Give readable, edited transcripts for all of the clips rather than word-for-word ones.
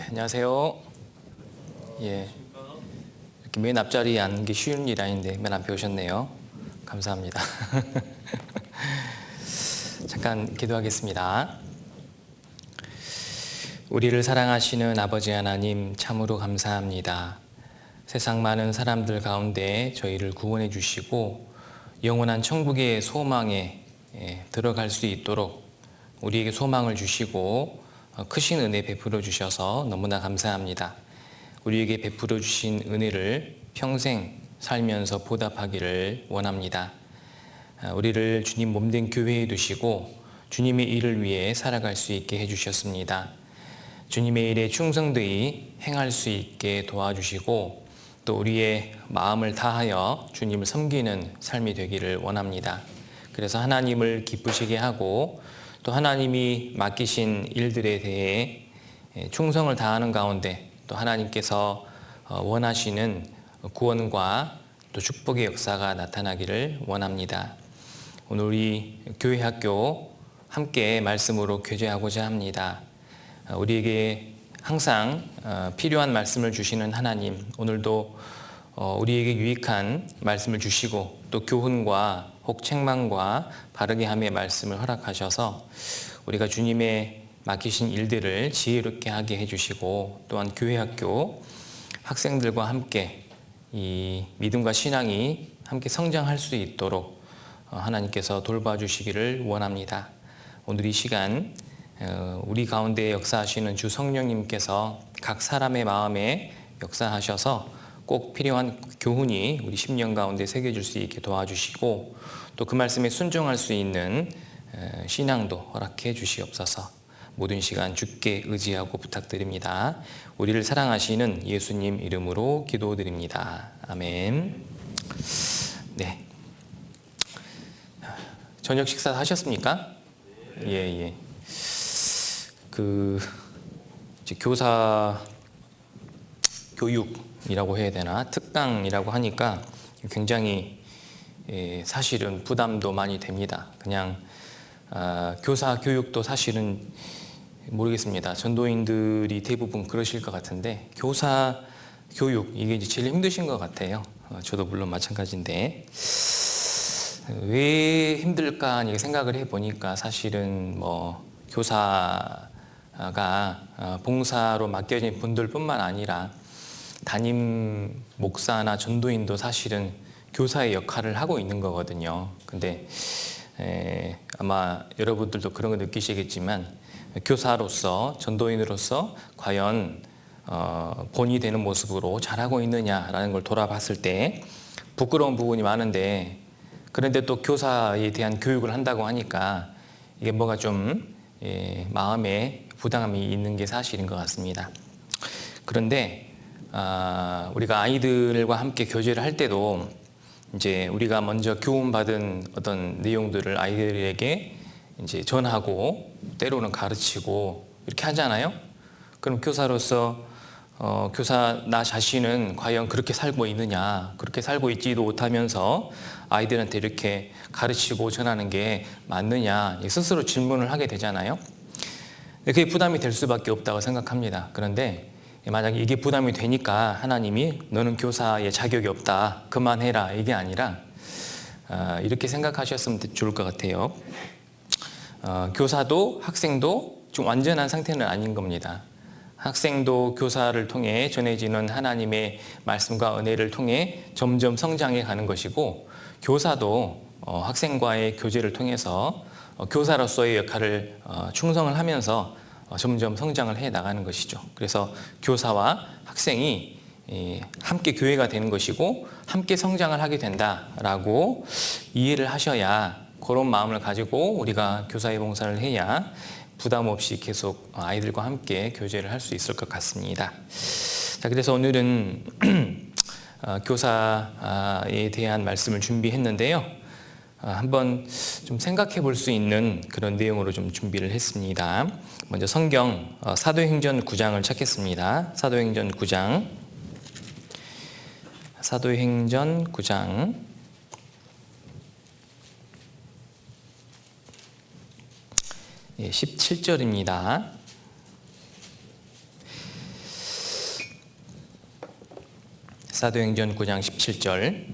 안녕하세요. 예, 이렇게 맨 앞자리에 앉는 게 쉬운 일 아닌데 맨 앞에 오셨네요. 감사합니다. 잠깐 기도하겠습니다. 우리를 사랑하시는 아버지 하나님, 참으로 감사합니다. 세상 많은 사람들 가운데 저희를 구원해 주시고 영원한 천국의 소망에 들어갈 수 있도록 우리에게 소망을 주시고 크신 은혜 베풀어 주셔서 너무나 감사합니다. 우리에게 베풀어 주신 은혜를 평생 살면서 보답하기를 원합니다. 우리를 주님 몸된 교회에 두시고 주님의 일을 위해 살아갈 수 있게 해주셨습니다. 주님의 일에 충성되이 행할 수 있게 도와주시고 또 우리의 마음을 다하여 주님을 섬기는 삶이 되기를 원합니다. 그래서 하나님을 기쁘시게 하고 또 하나님이 맡기신 일들에 대해 충성을 다하는 가운데 또 하나님께서 원하시는 구원과 또 축복의 역사가 나타나기를 원합니다. 오늘 우리 교회 학교 함께 말씀으로 교제하고자 합니다. 우리에게 항상 필요한 말씀을 주시는 하나님, 오늘도 우리에게 유익한 말씀을 주시고 또 교훈과 혹 책망과 바르게 함의 말씀을 허락하셔서 우리가 주님의 맡기신 일들을 지혜롭게 하게 해주시고 또한 교회 학교 학생들과 함께 이 믿음과 신앙이 함께 성장할 수 있도록 하나님께서 돌봐주시기를 원합니다. 오늘 이 시간 우리 가운데 역사하시는 주 성령님께서 각 사람의 마음에 역사하셔서 꼭 필요한 교훈이 우리 심령 가운데 새겨질 수 있게 도와주시고 또 그 말씀에 순종할 수 있는 신앙도 허락해 주시옵소서. 모든 시간 주께 의지하고 부탁드립니다. 우리를 사랑하시는 예수님 이름으로 기도드립니다. 아멘. 네. 저녁 식사 하셨습니까? 예. 이제 교사 교육이라고 해야 되나 특강이라고 하니까 굉장히 사실은 부담도 많이 됩니다. 그냥 교사 교육도 사실은 모르겠습니다. 전도인들이 대부분 그러실 것 같은데 교사 교육 이게 이제 제일 힘드신 것 같아요. 저도 물론 마찬가지인데 왜 힘들까 생각을 해보니까 사실은 뭐 교사가 봉사로 맡겨진 분들뿐만 아니라 담임 목사나 전도인도 사실은 교사의 역할을 하고 있는 거거든요. 근데 아마 여러분들도 그런 거 느끼시겠지만 교사로서 전도인으로서 과연 본이 되는 모습으로 잘하고 있느냐라는 걸 돌아봤을 때 부끄러운 부분이 많은데 그런데 또 교사에 대한 교육을 한다고 하니까 이게 뭐가 좀 마음에 부담감이 있는 게 사실인 것 같습니다. 그런데 우리가 아이들과 함께 교제를 할 때도 이제 우리가 먼저 교훈받은 어떤 내용들을 아이들에게 이제 전하고 때로는 가르치고 이렇게 하잖아요. 그럼 교사로서 교사 나 자신은 과연 그렇게 살고 있느냐, 그렇게 살고 있지도 못하면서 아이들한테 이렇게 가르치고 전하는 게 맞느냐 스스로 질문을 하게 되잖아요. 그게 부담이 될 수밖에 없다고 생각합니다. 그런데 만약에 이게 부담이 되니까 하나님이 너는 교사의 자격이 없다, 그만해라 이게 아니라 이렇게 생각하셨으면 좋을 것 같아요. 교사도 학생도 좀 완전한 상태는 아닌 겁니다. 학생도 교사를 통해 전해지는 하나님의 말씀과 은혜를 통해 점점 성장해 가는 것이고 교사도 학생과의 교제를 통해서 교사로서의 역할을 충성을 하면서 점점 성장을 해 나가는 것이죠. 그래서 교사와 학생이 함께 교회가 되는 것이고 함께 성장을 하게 된다라고 이해를 하셔야 그런 마음을 가지고 우리가 교사의 봉사를 해야 부담 없이 계속 아이들과 함께 교제를 할 수 있을 것 같습니다. 자, 그래서 오늘은 교사에 대한 말씀을 준비했는데요. 한번 좀 생각해 볼 수 있는 그런 내용으로 좀 준비를 했습니다. 먼저 성경 사도행전 9장을 찾겠습니다. 사도행전 9장 17절입니다. 사도행전 9장 17절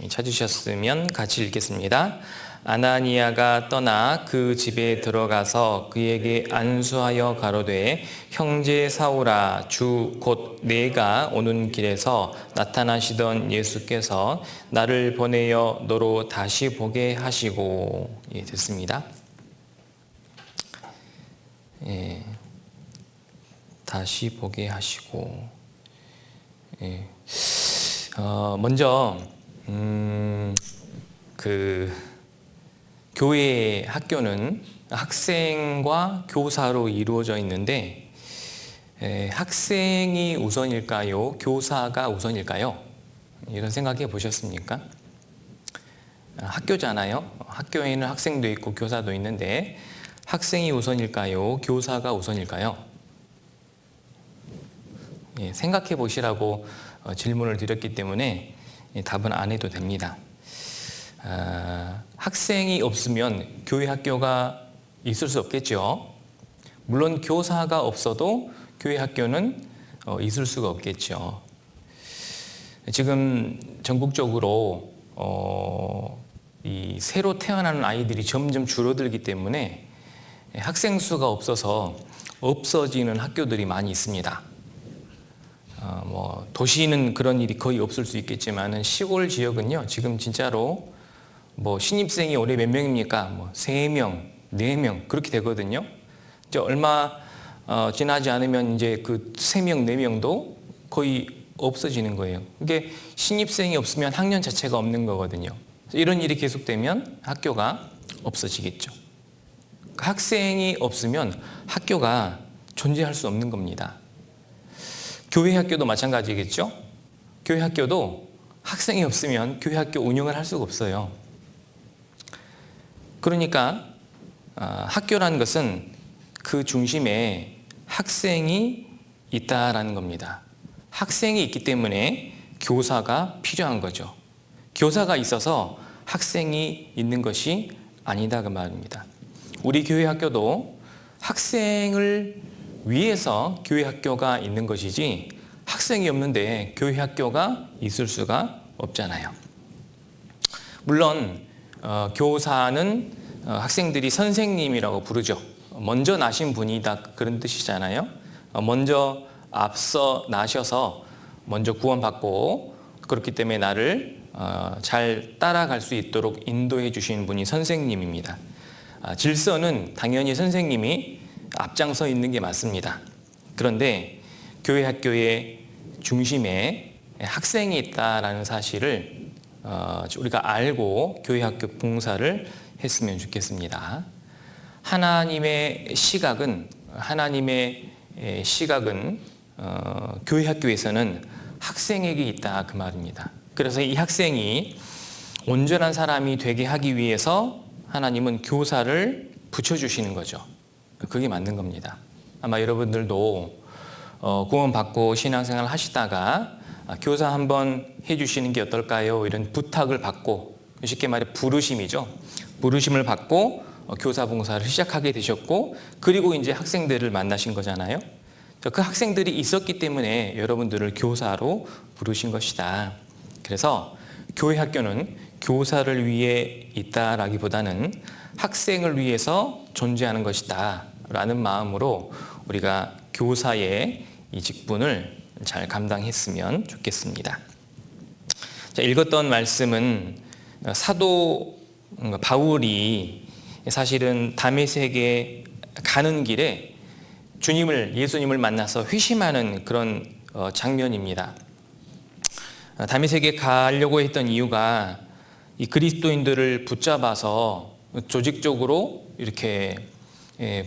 찾으셨으면 같이 읽겠습니다. 아나니아가 떠나 그 집에 들어가서 그에게 안수하여 가로되 형제 사울아 주 곧 내가 오는 길에서 나타나시던 예수께서 나를 보내어 너로 다시 보게 하시고 됐습니다. 다시 보게 하시고 먼저 교회 학교는 학생과 교사로 이루어져 있는데 학생이 우선일까요? 교사가 우선일까요? 이런 생각해 보셨습니까? 학교잖아요. 학교에는 학생도 있고 교사도 있는데 학생이 우선일까요? 교사가 우선일까요? 생각해 보시라고 질문을 드렸기 때문에 답은 안 해도 됩니다. 학생이 없으면 교회 학교가 있을 수 없겠죠. 물론 교사가 없어도 교회 학교는 있을 수가 없겠죠. 지금 전국적으로 이 새로 태어나는 아이들이 점점 줄어들기 때문에 학생 수가 없어서 없어지는 학교들이 많이 있습니다. 도시는 그런 일이 거의 없을 수 있겠지만 시골 지역은요, 지금 진짜로 신입생이 올해 몇 명입니까? 3명, 4명 그렇게 되거든요. 이제 얼마 지나지 않으면 이제 그 3명, 4명도 거의 없어지는 거예요. 이게 신입생이 없으면 학년 자체가 없는 거거든요. 이런 일이 계속되면 학교가 없어지겠죠. 학생이 없으면 학교가 존재할 수 없는 겁니다. 교회 학교도 마찬가지겠죠. 교회 학교도 학생이 없으면 교회 학교 운영을 할 수가 없어요. 그러니까 학교라는 것은 그 중심에 학생이 있다라는 겁니다. 학생이 있기 때문에 교사가 필요한 거죠. 교사가 있어서 학생이 있는 것이 아니다 그 말입니다. 우리 교회 학교도 학생을 위해서 교회 학교가 있는 것이지 학생이 없는데 교회 학교가 있을 수가 없잖아요. 물론 교사는 학생들이 선생님이라고 부르죠. 먼저 나신 분이다 그런 뜻이잖아요. 먼저 앞서 나셔서 먼저 구원받고 그렇기 때문에 나를 잘 따라갈 수 있도록 인도해 주신 분이 선생님입니다. 질서는 당연히 선생님이 앞장서 있는 게 맞습니다. 그런데 교회 학교의 중심에 학생이 있다라는 사실을 우리가 알고 교회 학교 봉사를 했으면 좋겠습니다. 하나님의 시각은 교회 학교에서는 학생에게 있다 그 말입니다. 그래서 이 학생이 온전한 사람이 되게 하기 위해서 하나님은 교사를 붙여주시는 거죠. 그게 맞는 겁니다. 아마 여러분들도 구원받고 신앙생활을 하시다가 교사 한번 해주시는 게 어떨까요? 이런 부탁을 받고, 쉽게 말해 부르심이죠. 부르심을 받고 교사 봉사를 시작하게 되셨고, 그리고 이제 학생들을 만나신 거잖아요. 그 학생들이 있었기 때문에 여러분들을 교사로 부르신 것이다. 그래서 교회 학교는 교사를 위해 있다라기보다는 학생을 위해서 존재하는 것이다 라는 마음으로 우리가 교사의 이 직분을 잘 감당했으면 좋겠습니다. 자, 읽었던 말씀은 사도 바울이 사실은 다메섹에 가는 길에 예수님을 만나서 회심하는 그런 장면입니다. 다메섹에 가려고 했던 이유가 이 그리스도인들을 붙잡아서 조직적으로 이렇게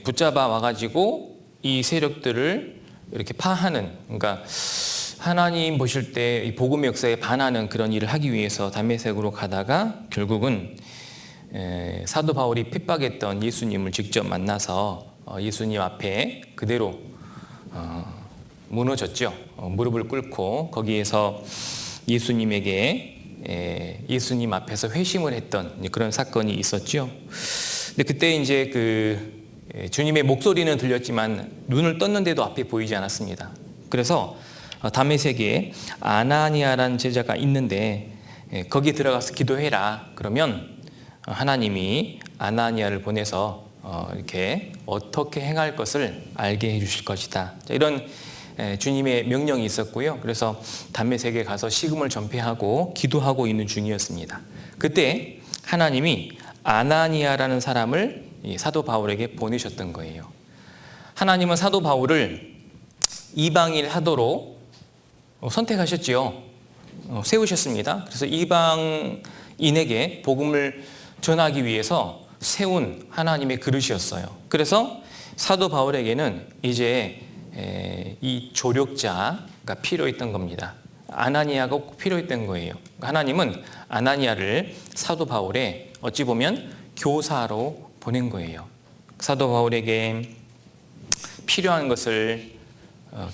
붙잡아 와가지고 이 세력들을 이렇게 파하는, 그러니까 하나님 보실 때 이 복음의 역사에 반하는 그런 일을 하기 위해서 다메섹으로 가다가 결국은 사도 바울이 핍박했던 예수님을 직접 만나서 예수님 앞에 그대로 무너졌죠. 무릎을 꿇고 거기에서 예수님 앞에서 회심을 했던 그런 사건이 있었죠. 근데 그때 이제 주님의 목소리는 들렸지만 눈을 떴는데도 앞에 보이지 않았습니다. 그래서 다메섹에 아나니아라는 제자가 있는데 거기 들어가서 기도해라. 그러면 하나님이 아나니아를 보내서 이렇게 어떻게 행할 것을 알게 해주실 것이다. 이런 주님의 명령이 있었고요. 그래서 다메섹에 가서 식음을 전폐하고 기도하고 있는 중이었습니다. 그때 하나님이 아나니아라는 사람을 사도 바울에게 보내셨던 거예요. 하나님은 사도 바울을 이방인 하도록 선택하셨지요. 세우셨습니다. 그래서 이방인에게 복음을 전하기 위해서 세운 하나님의 그릇이었어요. 그래서 사도 바울에게는 이제 이 조력자가 필요했던 겁니다. 아나니아가 꼭 필요했던 거예요. 하나님은 아나니아를 사도 바울의 어찌 보면 교사로 보낸 거예요. 사도 바울에게 필요한 것을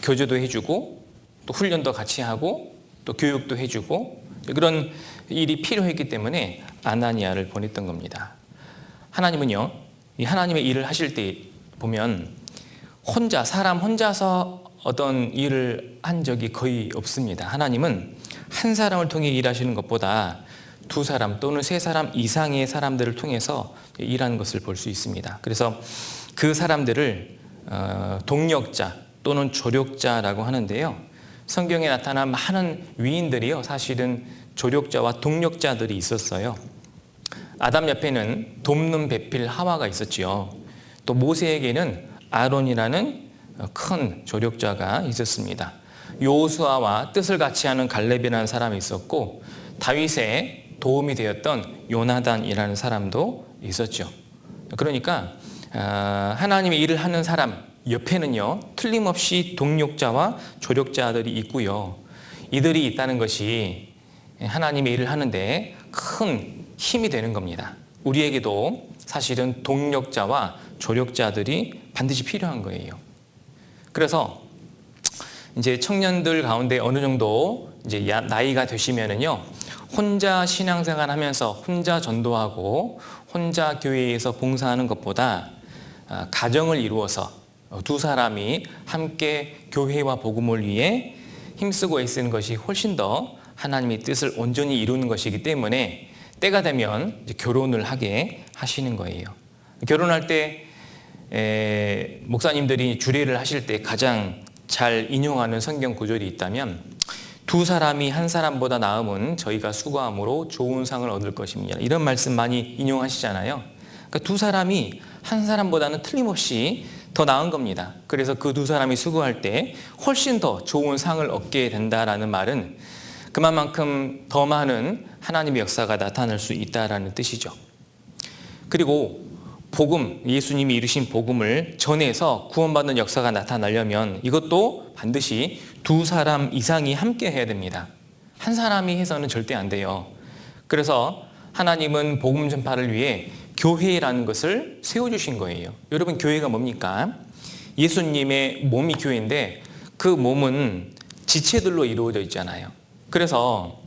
교제도 해주고 또 훈련도 같이 하고 또 교육도 해주고 그런 일이 필요했기 때문에 아나니아를 보냈던 겁니다. 하나님은요, 이 하나님의 일을 하실 때 보면 사람 혼자서 어떤 일을 한 적이 거의 없습니다. 하나님은 한 사람을 통해 일하시는 것보다 두 사람 또는 세 사람 이상의 사람들을 통해서 일하는 것을 볼 수 있습니다. 그래서 그 사람들을 동력자 또는 조력자라고 하는데요. 성경에 나타난 많은 위인들이요, 사실은 조력자와 동력자들이 있었어요. 아담 옆에는 돕는 배필 하와가 있었지요. 또 모세에게는 아론이라는 큰 조력자가 있었습니다. 여호수아와 뜻을 같이 하는 갈렙이라는 사람이 있었고 다윗의 도움이 되었던 요나단이라는 사람도 있었죠. 그러니까 하나님의 일을 하는 사람 옆에는요, 틀림없이 동력자와 조력자들이 있고요. 이들이 있다는 것이 하나님의 일을 하는데 큰 힘이 되는 겁니다. 우리에게도 사실은 동력자와 조력자들이 반드시 필요한 거예요. 그래서 이제 청년들 가운데 어느 정도 이제 나이가 되시면은요, 혼자 신앙생활 하면서 혼자 전도하고 혼자 교회에서 봉사하는 것보다 가정을 이루어서 두 사람이 함께 교회와 복음을 위해 힘쓰고 애쓰는 것이 훨씬 더 하나님의 뜻을 온전히 이루는 것이기 때문에 때가 되면 이제 결혼을 하게 하시는 거예요. 결혼할 때 목사님들이 주례를 하실 때 가장 잘 인용하는 성경 구절이 있다면 두 사람이 한 사람보다 나음은 저희가 수고함으로 좋은 상을 얻을 것입니다. 이런 말씀 많이 인용하시잖아요. 그러니까 두 사람이 한 사람보다는 틀림없이 더 나은 겁니다. 그래서 그 두 사람이 수고할 때 훨씬 더 좋은 상을 얻게 된다라는 말은 그만큼 더 많은 하나님의 역사가 나타날 수 있다라는 뜻이죠. 그리고 복음, 예수님이 이루신 복음을 전해서 구원받는 역사가 나타나려면 이것도 반드시 두 사람 이상이 함께 해야 됩니다. 한 사람이 해서는 절대 안 돼요. 그래서 하나님은 복음 전파를 위해 교회라는 것을 세워주신 거예요. 여러분, 교회가 뭡니까? 예수님의 몸이 교회인데 그 몸은 지체들로 이루어져 있잖아요. 그래서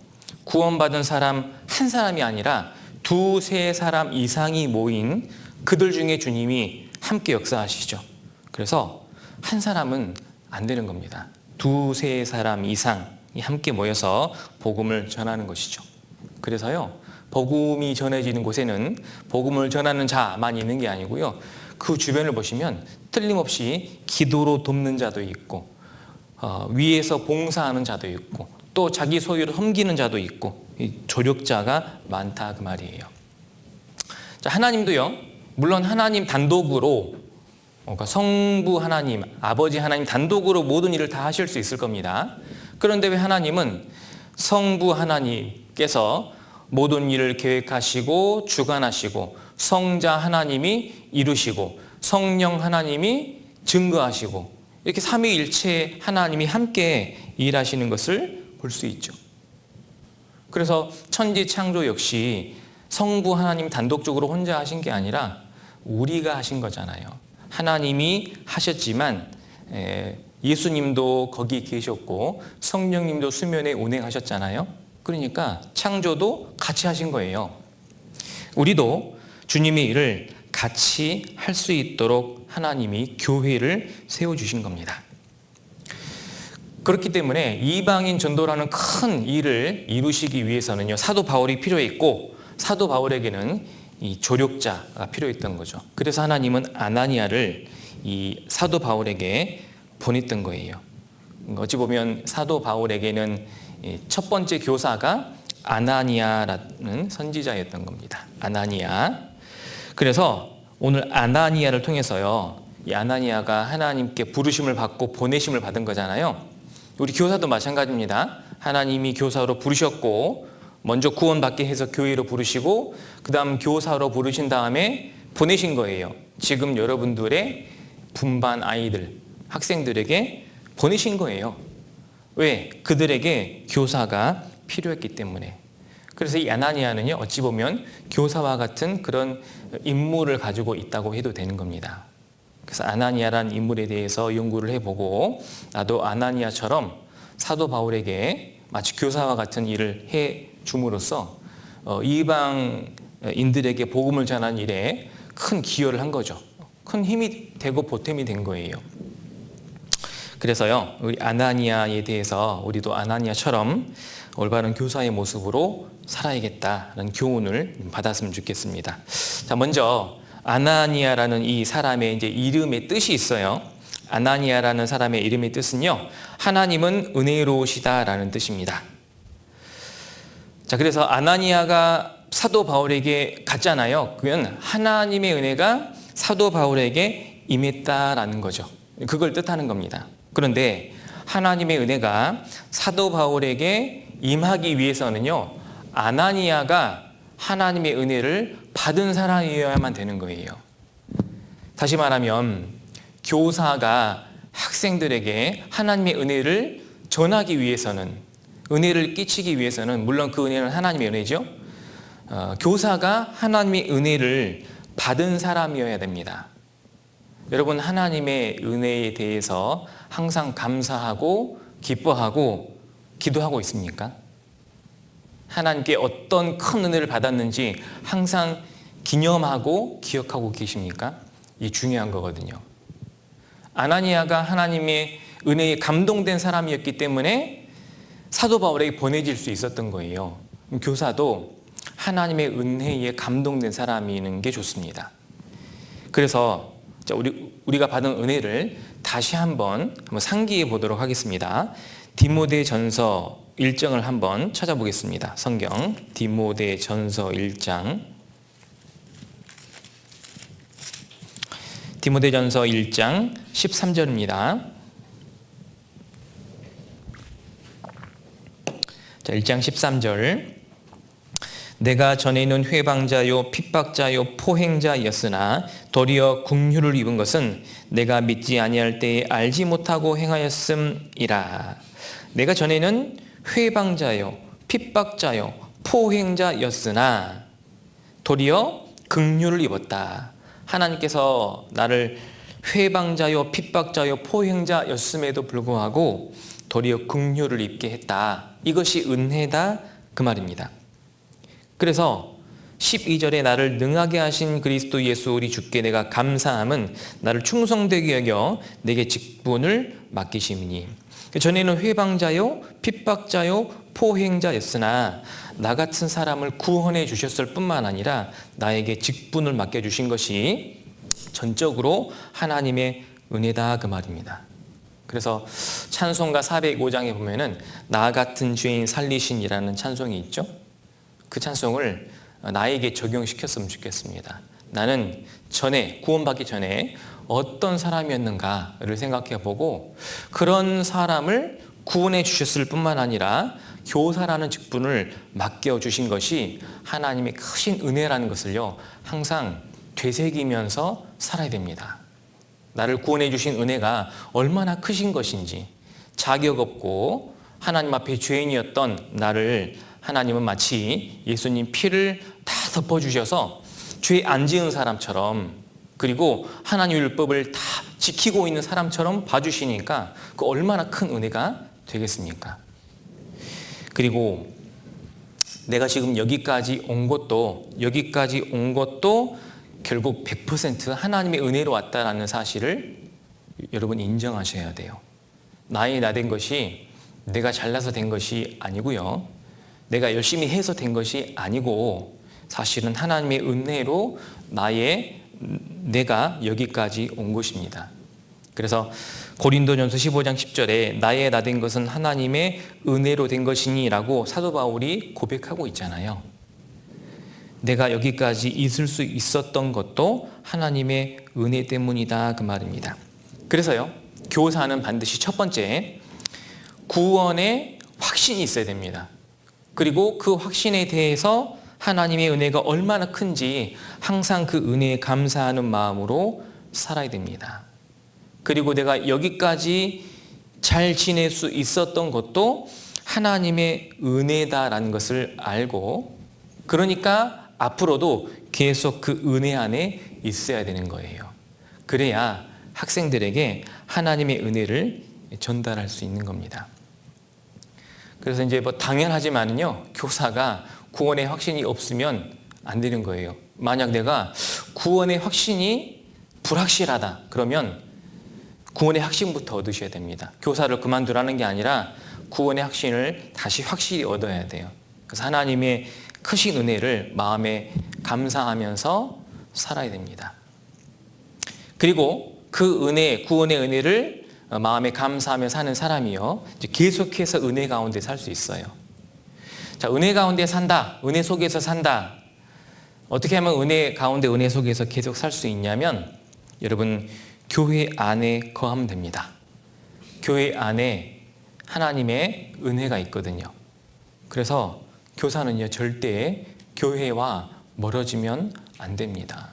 구원받은 사람 한 사람이 아니라 두세 사람 이상이 모인 그들 중에 주님이 함께 역사하시죠. 그래서 한 사람은 안 되는 겁니다. 두세 사람 이상이 함께 모여서 복음을 전하는 것이죠. 그래서요, 복음이 전해지는 곳에는 복음을 전하는 자만 있는 게 아니고요, 그 주변을 보시면 틀림없이 기도로 돕는 자도 있고 위에서 봉사하는 자도 있고 또 자기 소유를 섬기는 자도 있고 조력자가 많다 그 말이에요. 자, 하나님도요, 물론 하나님 단독으로 그러니까 성부 하나님, 아버지 하나님 단독으로 모든 일을 다 하실 수 있을 겁니다. 그런데 왜 하나님은 성부 하나님께서 모든 일을 계획하시고 주관하시고 성자 하나님이 이루시고 성령 하나님이 증거하시고 이렇게 삼위일체 하나님이 함께 일하시는 것을 볼 수 있죠. 그래서 천지 창조 역시 성부 하나님 단독적으로 혼자 하신 게 아니라 우리가 하신 거잖아요. 하나님이 하셨지만 예수님도 거기 계셨고 성령님도 수면에 운행하셨잖아요. 그러니까 창조도 같이 하신 거예요. 우리도 주님의 일을 같이 할 수 있도록 하나님이 교회를 세워주신 겁니다. 그렇기 때문에 이방인 전도라는 큰 일을 이루시기 위해서는요, 사도 바울이 필요했고 사도 바울에게는 이 조력자가 필요했던 거죠. 그래서 하나님은 아나니아를 이 사도 바울에게 보냈던 거예요. 어찌 보면 사도 바울에게는 첫 번째 교사가 아나니아라는 선지자였던 겁니다. 아나니아. 그래서 오늘 아나니아를 통해서요, 이 아나니아가 하나님께 부르심을 받고 보내심을 받은 거잖아요. 우리 교사도 마찬가지입니다. 하나님이 교사로 부르셨고 먼저 구원받게 해서 교회로 부르시고 그 다음 교사로 부르신 다음에 보내신 거예요. 지금 여러분들의 분반 아이들, 학생들에게 보내신 거예요. 왜? 그들에게 교사가 필요했기 때문에. 그래서 이 아나니아는요, 어찌 보면 교사와 같은 그런 인물을 가지고 있다고 해도 되는 겁니다. 그래서 아나니아라는 인물에 대해서 연구를 해보고 나도 아나니아처럼 사도 바울에게 마치 교사와 같은 일을 해 줌으로써 이방인들에게 복음을 전하는 일에 큰 기여를 한 거죠. 큰 힘이 되고 보탬이 된 거예요. 그래서요, 우리 아나니아에 대해서 우리도 아나니아처럼 올바른 교사의 모습으로 살아야겠다는 교훈을 받았으면 좋겠습니다. 자, 먼저 아나니아라는 이 사람의 이제 이름의 뜻이 있어요. 아나니아라는 사람의 이름의 뜻은요, 하나님은 은혜로우시다라는 뜻입니다. 자, 그래서 아나니아가 사도 바울에게 갔잖아요. 그건 하나님의 은혜가 사도 바울에게 임했다라는 거죠. 그걸 뜻하는 겁니다. 그런데 하나님의 은혜가 사도 바울에게 임하기 위해서는요, 아나니아가 하나님의 은혜를 받은 사람이어야만 되는 거예요. 다시 말하면 교사가 학생들에게 하나님의 은혜를 전하기 위해서는, 은혜를 끼치기 위해서는, 물론 그 은혜는 하나님의 은혜죠. 교사가 하나님의 은혜를 받은 사람이어야 됩니다. 여러분, 하나님의 은혜에 대해서 항상 감사하고 기뻐하고 기도하고 있습니까? 하나님께 어떤 큰 은혜를 받았는지 항상 기념하고 기억하고 계십니까? 이게 중요한 거거든요. 아나니아가 하나님의 은혜에 감동된 사람이었기 때문에 사도 바울에게 보내질 수 있었던 거예요. 교사도 하나님의 은혜에 감동된 사람이는 게 좋습니다. 그래서 우리가 받은 은혜를 다시 한번 상기해 보도록 하겠습니다. 디모데전서 1장을 한번 찾아보겠습니다. 성경 디모데전서 1장. 디모데전서 1장 13절입니다. 자, 1장 13절. 내가 전에는 회방자요 핍박자요 포행자였으나 도리어 긍휼을 입은 것은 내가 믿지 아니할 때에 알지 못하고 행하였음이라. 내가 전에는 회방자요 핍박자요 포행자였으나 도리어 긍휼을 입었다. 하나님께서 나를 회방자요 핍박자요 포행자였음에도 불구하고 도리어 긍휼을 입게 했다. 이것이 은혜다, 그 말입니다. 그래서 12절에 나를 능하게 하신 그리스도 예수 우리 주께 내가 감사함은 나를 충성되게 여겨 내게 직분을 맡기심이니. 전에는 회방자요 핍박자요 포행자였으나 나 같은 사람을 구원해 주셨을 뿐만 아니라 나에게 직분을 맡겨주신 것이 전적으로 하나님의 은혜다, 그 말입니다. 그래서 찬송가 405장에 보면은 나 같은 죄인 살리신이라는 찬송이 있죠. 그 찬송을 나에게 적용시켰으면 좋겠습니다. 나는 전에, 구원받기 전에 어떤 사람이었는가를 생각해 보고 그런 사람을 구원해 주셨을 뿐만 아니라 교사라는 직분을 맡겨주신 것이 하나님의 크신 은혜라는 것을요, 항상 되새기면서 살아야 됩니다. 나를 구원해 주신 은혜가 얼마나 크신 것인지, 자격 없고 하나님 앞에 죄인이었던 나를 하나님은 마치 예수님 피를 다 덮어주셔서 죄 안 지은 사람처럼, 그리고 하나님 율법을 다 지키고 있는 사람처럼 봐주시니까 그 얼마나 큰 은혜가 되겠습니까? 그리고 내가 지금 여기까지 온 것도 결국 100% 하나님의 은혜로 왔다라는 사실을 여러분 인정하셔야 돼요. 나의 나 된 것이 내가 잘나서 된 것이 아니고요. 내가 열심히 해서 된 것이 아니고 사실은 하나님의 은혜로 내가 여기까지 온 것입니다. 그래서 고린도전서 15장 10절에 나의 나 된 것은 하나님의 은혜로 된 것이니 라고 사도 바울이 고백하고 있잖아요. 내가 여기까지 있을 수 있었던 것도 하나님의 은혜 때문이다 그 말입니다. 그래서요, 교사는 반드시 첫 번째 구원의 확신이 있어야 됩니다. 그리고 그 확신에 대해서 하나님의 은혜가 얼마나 큰지 항상 그 은혜에 감사하는 마음으로 살아야 됩니다. 그리고 내가 여기까지 잘 지낼 수 있었던 것도 하나님의 은혜다라는 것을 알고, 그러니까 앞으로도 계속 그 은혜 안에 있어야 되는 거예요. 그래야 학생들에게 하나님의 은혜를 전달할 수 있는 겁니다. 그래서 이제 당연하지만요, 교사가 구원의 확신이 없으면 안 되는 거예요. 만약 내가 구원의 확신이 불확실하다 그러면 구원의 확신부터 얻으셔야 됩니다. 교사를 그만두라는 게 아니라 구원의 확신을 다시 확실히 얻어야 돼요. 그래서 하나님의 크신 은혜를 마음에 감사하면서 살아야 됩니다. 그리고 그 은혜, 구원의 은혜를 마음에 감사하며 사는 사람이요, 이제 계속해서 은혜 가운데 살 수 있어요. 자, 은혜 가운데 산다, 은혜 속에서 산다. 어떻게 하면 은혜 가운데, 은혜 속에서 계속 살 수 있냐면, 여러분, 교회 안에 거하면 됩니다. 교회 안에 하나님의 은혜가 있거든요. 그래서 교사는요, 절대 교회와 멀어지면 안 됩니다.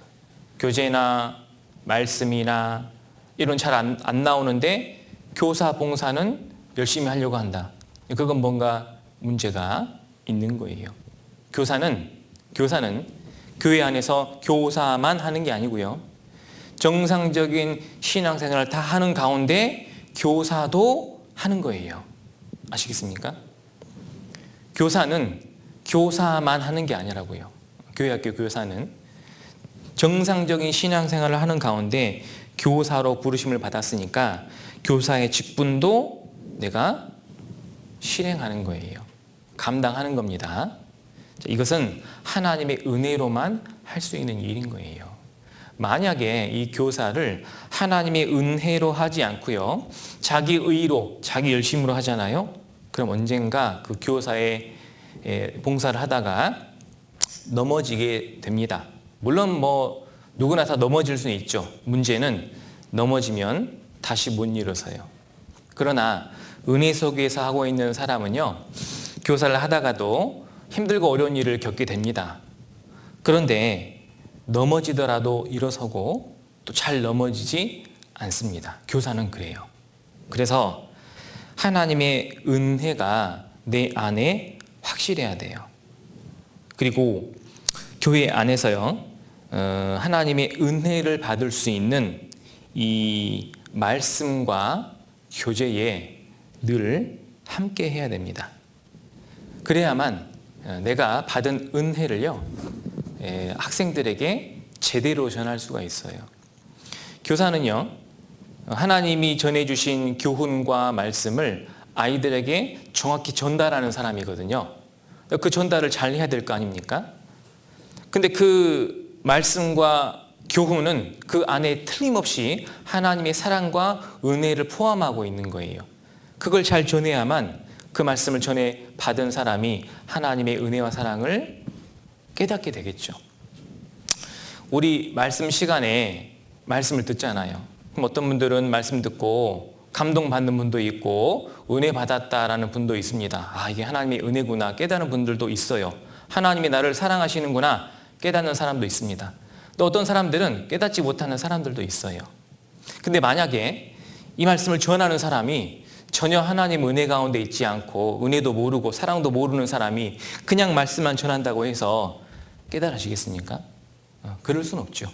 교제나 말씀이나 이런 잘 안 나오는데 교사 봉사는 열심히 하려고 한다. 그건 뭔가 문제가 있는 거예요. 교사는 교회 안에서 교사만 하는 게 아니고요, 정상적인 신앙생활을 다 하는 가운데 교사도 하는 거예요. 아시겠습니까? 교사는 교사만 하는 게 아니라고요. 교회학교 교사는 정상적인 신앙생활을 하는 가운데 교사로 부르심을 받았으니까 교사의 직분도 내가 실행하는 거예요. 감당하는 겁니다. 이것은 하나님의 은혜로만 할 수 있는 일인 거예요. 만약에 이 교사를 하나님의 은혜로 하지 않고요, 자기 의로, 자기 열심으로 하잖아요. 그럼 언젠가 그 교사의 봉사를 하다가 넘어지게 됩니다. 물론 누구나 다 넘어질 수는 있죠. 문제는 넘어지면 다시 못 일어서요. 그러나 은혜 속에서 하고 있는 사람은요, 교사를 하다가도 힘들고 어려운 일을 겪게 됩니다. 그런데 넘어지더라도 일어서고 또 잘 넘어지지 않습니다. 교사는 그래요. 그래서 하나님의 은혜가 내 안에 확실해야 돼요. 그리고 교회 안에서요, 하나님의 은혜를 받을 수 있는 이 말씀과 교제에 늘 함께 해야 됩니다. 그래야만 내가 받은 은혜를요, 학생들에게 제대로 전할 수가 있어요. 교사는요, 하나님이 전해주신 교훈과 말씀을 아이들에게 정확히 전달하는 사람이거든요. 그 전달을 잘 해야 될 거 아닙니까? 근데 그 말씀과 교훈은 그 안에 틀림없이 하나님의 사랑과 은혜를 포함하고 있는 거예요. 그걸 잘 전해야만 그 말씀을 전해 받은 사람이 하나님의 은혜와 사랑을 깨닫게 되겠죠. 우리 말씀 시간에 말씀을 듣잖아요. 그럼 어떤 분들은 말씀 듣고 감동받는 분도 있고 은혜 받았다라는 분도 있습니다. 아, 이게 하나님의 은혜구나 깨닫는 분들도 있어요. 하나님이 나를 사랑하시는구나 깨닫는 사람도 있습니다. 또 어떤 사람들은 깨닫지 못하는 사람들도 있어요. 근데 만약에 이 말씀을 전하는 사람이 전혀 하나님 은혜 가운데 있지 않고 은혜도 모르고 사랑도 모르는 사람이 그냥 말씀만 전한다고 해서 깨달으시겠습니까? 그럴 수는 없죠.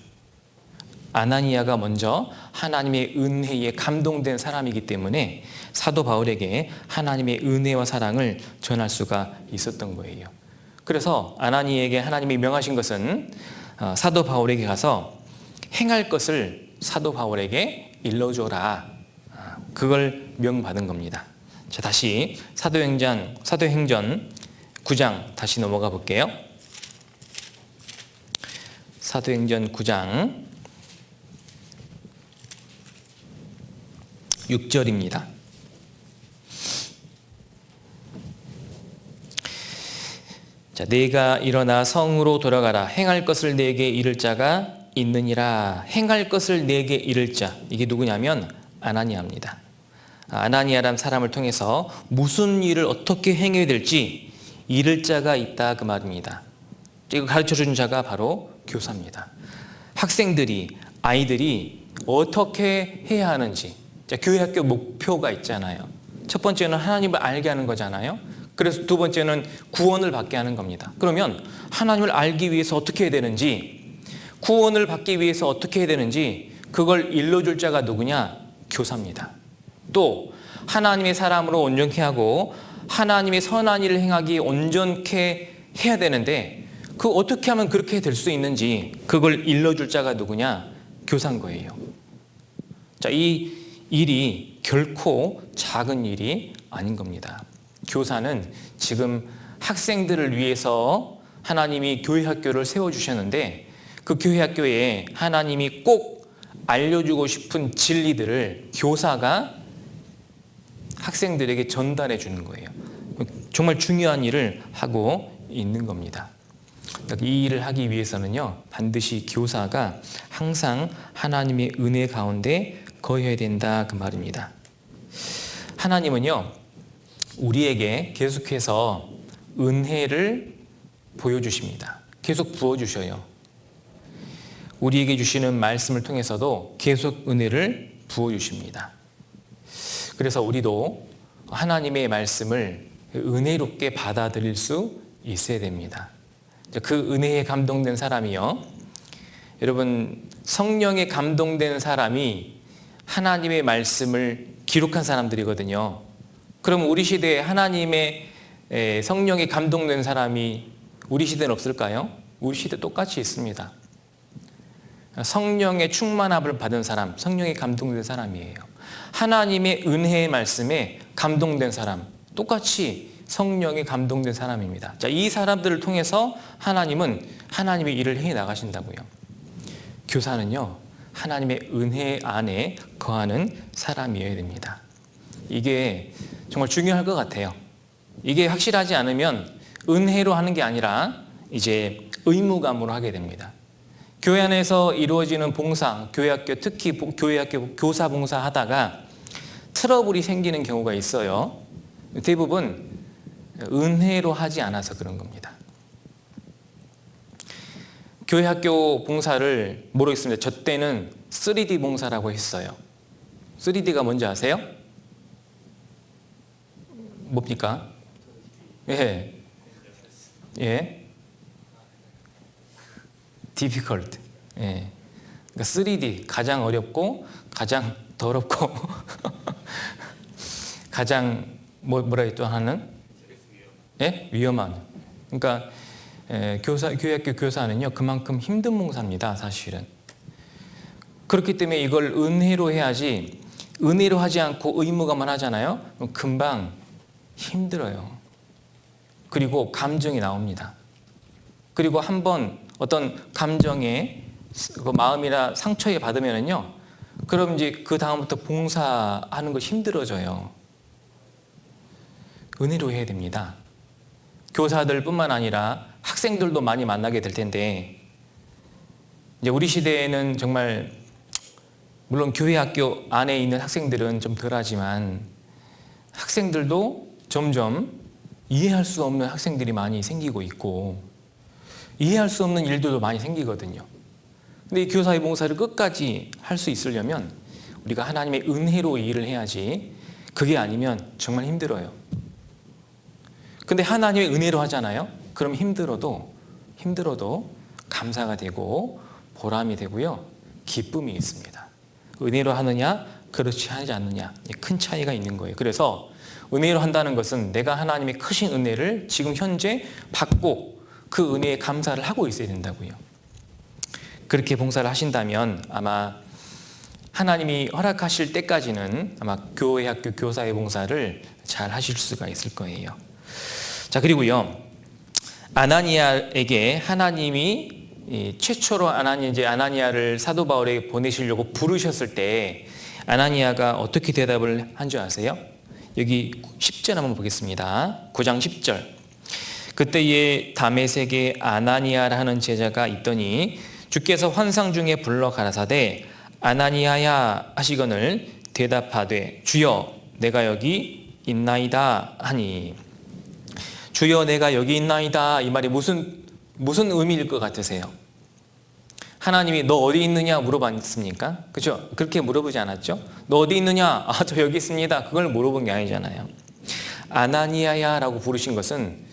아나니아가 먼저 하나님의 은혜에 감동된 사람이기 때문에 사도 바울에게 하나님의 은혜와 사랑을 전할 수가 있었던 거예요. 그래서 아나니에게 하나님이 명하신 것은 사도 바울에게 가서 행할 것을 사도 바울에게 일러줘라. 그걸 명받은 겁니다. 자, 다시 사도행전 9장 다시 넘어가 볼게요. 사도행전 9장 6절입니다. 자, 내가 일어나 성으로 돌아가라. 행할 것을 내게 이를 자가 있느니라. 행할 것을 내게 이를 자, 이게 누구냐면 아나니아입니다. 아나니아란 사람을 통해서 무슨 일을 어떻게 행해야 될지 이를 자가 있다, 그 말입니다. 이거 가르쳐준 자가 바로 교사입니다. 학생들이, 아이들이 어떻게 해야 하는지. 자, 교회학교 목표가 있잖아요. 첫 번째는 하나님을 알게 하는 거잖아요. 그래서 두 번째는 구원을 받게 하는 겁니다. 그러면 하나님을 알기 위해서 어떻게 해야 되는지, 구원을 받기 위해서 어떻게 해야 되는지 그걸 일러줄 자가 누구냐? 교사입니다. 또 하나님의 사람으로 온전케 하고 하나님의 선한 일을 행하기 온전케 해야 되는데 그 어떻게 하면 그렇게 될 수 있는지 그걸 일러줄 자가 누구냐? 교사인 거예요. 자, 이 일이 결코 작은 일이 아닌 겁니다. 교사는 지금 학생들을 위해서 하나님이 교회 학교를 세워주셨는데 그 교회 학교에 하나님이 꼭 알려주고 싶은 진리들을 교사가 학생들에게 전달해 주는 거예요. 정말 중요한 일을 하고 있는 겁니다. 이 일을 하기 위해서는요, 반드시 교사가 항상 하나님의 은혜 가운데 거해야 된다, 그 말입니다. 하나님은요, 우리에게 계속해서 은혜를 보여주십니다. 계속 부어주셔요. 우리에게 주시는 말씀을 통해서도 계속 은혜를 부어주십니다. 그래서 우리도 하나님의 말씀을 은혜롭게 받아들일 수 있어야 됩니다. 그 은혜에 감동된 사람이요, 여러분, 성령에 감동된 사람이 하나님의 말씀을 기록한 사람들이거든요. 그럼 우리 시대에 하나님의 성령에 감동된 사람이 우리 시대는 없을까요? 우리 시대 똑같이 있습니다. 성령의 충만함을 받은 사람, 성령에 감동된 사람이에요. 하나님의 은혜의 말씀에 감동된 사람, 똑같이 성령에 감동된 사람입니다. 자, 이 사람들을 통해서 하나님은 하나님의 일을 해 나가신다고요. 교사는요, 하나님의 은혜 안에 거하는 사람이어야 됩니다. 이게 정말 중요할 것 같아요. 이게 확실하지 않으면 은혜로 하는 게 아니라 이제 의무감으로 하게 됩니다. 교회 안에서 이루어지는 봉사, 교회학교, 특히 교회학교 교사 봉사 하다가 트러블이 생기는 경우가 있어요. 대부분 은혜로 하지 않아서 그런 겁니다. 교회학교 봉사를 모르겠습니다. 저 때는 3D 봉사라고 했어요. 3D가 뭔지 아세요? 뭡니까? 예. 예. difficult. 예. 그러니까 3D, 가장 어렵고 가장 더럽고 가장 뭐라 또 하는? 예? 위험한. 그러니까 교회학교 교사는요, 그만큼 힘든 봉사입니다, 사실은. 그렇기 때문에 이걸 은혜로 해야지, 은혜로 하지 않고 의무감만 하잖아요. 그럼 금방 힘들어요. 그리고 감정이 나옵니다. 그리고 한번 어떤 감정에 마음이나 상처에 받으면은요, 그럼 이제 그 다음부터 봉사하는 거 힘들어져요. 은혜로 해야 됩니다. 교사들뿐만 아니라 학생들도 많이 만나게 될 텐데, 이제 우리 시대에는 정말 물론 교회 학교 안에 있는 학생들은 좀 덜하지만 학생들도 점점 이해할 수 없는 학생들이 많이 생기고 있고 이해할 수 없는 일들도 많이 생기거든요. 근데 이 교사의 봉사를 끝까지 할 수 있으려면 우리가 하나님의 은혜로 일을 해야지, 그게 아니면 정말 힘들어요. 근데 하나님의 은혜로 하잖아요. 그럼 힘들어도 감사가 되고 보람이 되고요, 기쁨이 있습니다. 은혜로 하느냐 그렇지 하지 않느냐, 큰 차이가 있는 거예요. 그래서 은혜로 한다는 것은 내가 하나님의 크신 은혜를 지금 현재 받고 그 은혜에 감사를 하고 있어야 된다고요. 그렇게 봉사를 하신다면 아마 하나님이 허락하실 때까지는 아마 교회 학교 교사의 봉사를 잘 하실 수가 있을 거예요. 자, 그리고요, 아나니아에게 하나님이 최초로 아나니아를 사도 바울에게 보내시려고 부르셨을 때 아나니아가 어떻게 대답을 한 줄 아세요? 여기 10절 한번 보겠습니다. 9장 10절. 그때에 다메섹에 아나니아라 하는 제자가 있더니 주께서 환상 중에 불러 가라사대 아나니아야 하시거늘 대답하되 주여 내가 여기 있나이다 하니. 주여 내가 여기 있나이다, 이 말이 무슨 의미일 것 같으세요? 하나님이 너 어디 있느냐 물어봤습니까? 그렇죠? 그렇게 물어보지 않았죠? 너 어디 있느냐? 아, 저 여기 있습니다. 그걸 물어본 게 아니잖아요. 아나니아야 라고 부르신 것은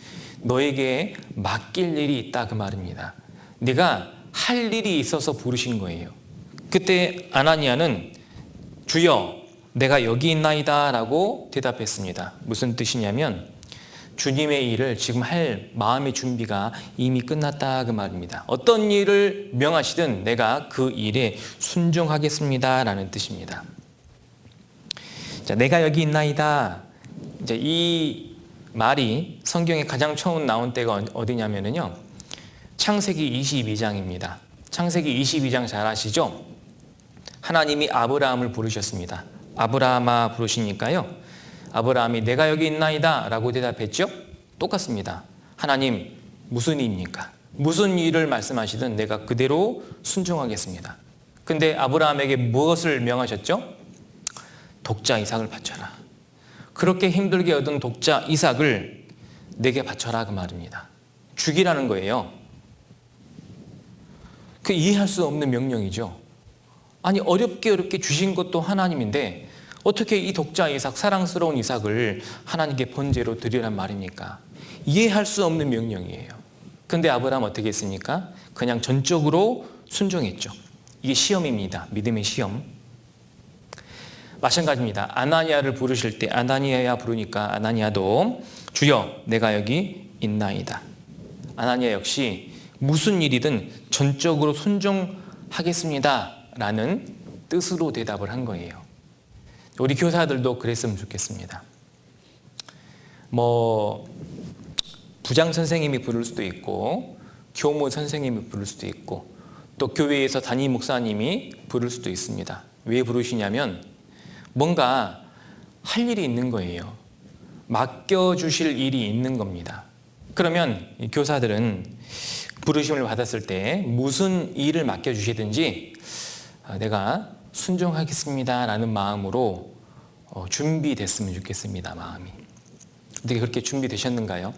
너에게 맡길 일이 있다, 그 말입니다. 네가 할 일이 있어서 부르신 거예요. 그때 아나니아는 주여 내가 여기 있나이다 라고 대답했습니다. 무슨 뜻이냐면 주님의 일을 지금 할 마음의 준비가 이미 끝났다, 그 말입니다. 어떤 일을 명하시든 내가 그 일에 순종하겠습니다 라는 뜻입니다. 자, 내가 여기 있나이다. 이제 이 말이 성경에 가장 처음 나온 때가 어디냐면요, 창세기 22장입니다. 창세기 22장 잘 아시죠? 하나님이 아브라함을 부르셨습니다. 아브라함아 부르시니까요, 아브라함이 내가 여기 있나이다 라고 대답했죠? 똑같습니다. 하나님 무슨 일입니까? 무슨 일을 말씀하시든 내가 그대로 순종하겠습니다. 근데 아브라함에게 무엇을 명하셨죠? 독자 이삭을 바쳐라. 그렇게 힘들게 얻은 독자 이삭을 내게 바쳐라, 그 말입니다. 죽이라는 거예요. 그 이해할 수 없는 명령이죠. 아니, 어렵게 주신 것도 하나님인데 어떻게 이 독자 이삭, 사랑스러운 이삭을 하나님께 번제로 드리란 말입니까? 이해할 수 없는 명령이에요. 근데 아브라함 어떻게 했습니까? 그냥 전적으로 순종했죠. 이게 시험입니다. 믿음의 시험. 마찬가지입니다. 아나니아를 부르실 때 아나니아야 부르니까 아나니아도 주여 내가 여기 있나이다. 아나니아 역시 무슨 일이든 전적으로 순종하겠습니다 라는 뜻으로 대답을 한 거예요. 우리 교사들도 그랬으면 좋겠습니다. 부장 선생님이 부를 수도 있고 교무 선생님이 부를 수도 있고 또 교회에서 담임 목사님이 부를 수도 있습니다. 왜 부르시냐면 뭔가 할 일이 있는 거예요. 맡겨주실 일이 있는 겁니다. 그러면 교사들은 부르심을 받았을 때 무슨 일을 맡겨주시든지 내가 순종하겠습니다 라는 마음으로 준비됐으면 좋겠습니다. 마음이. 어떻게 그렇게 준비되셨는가요?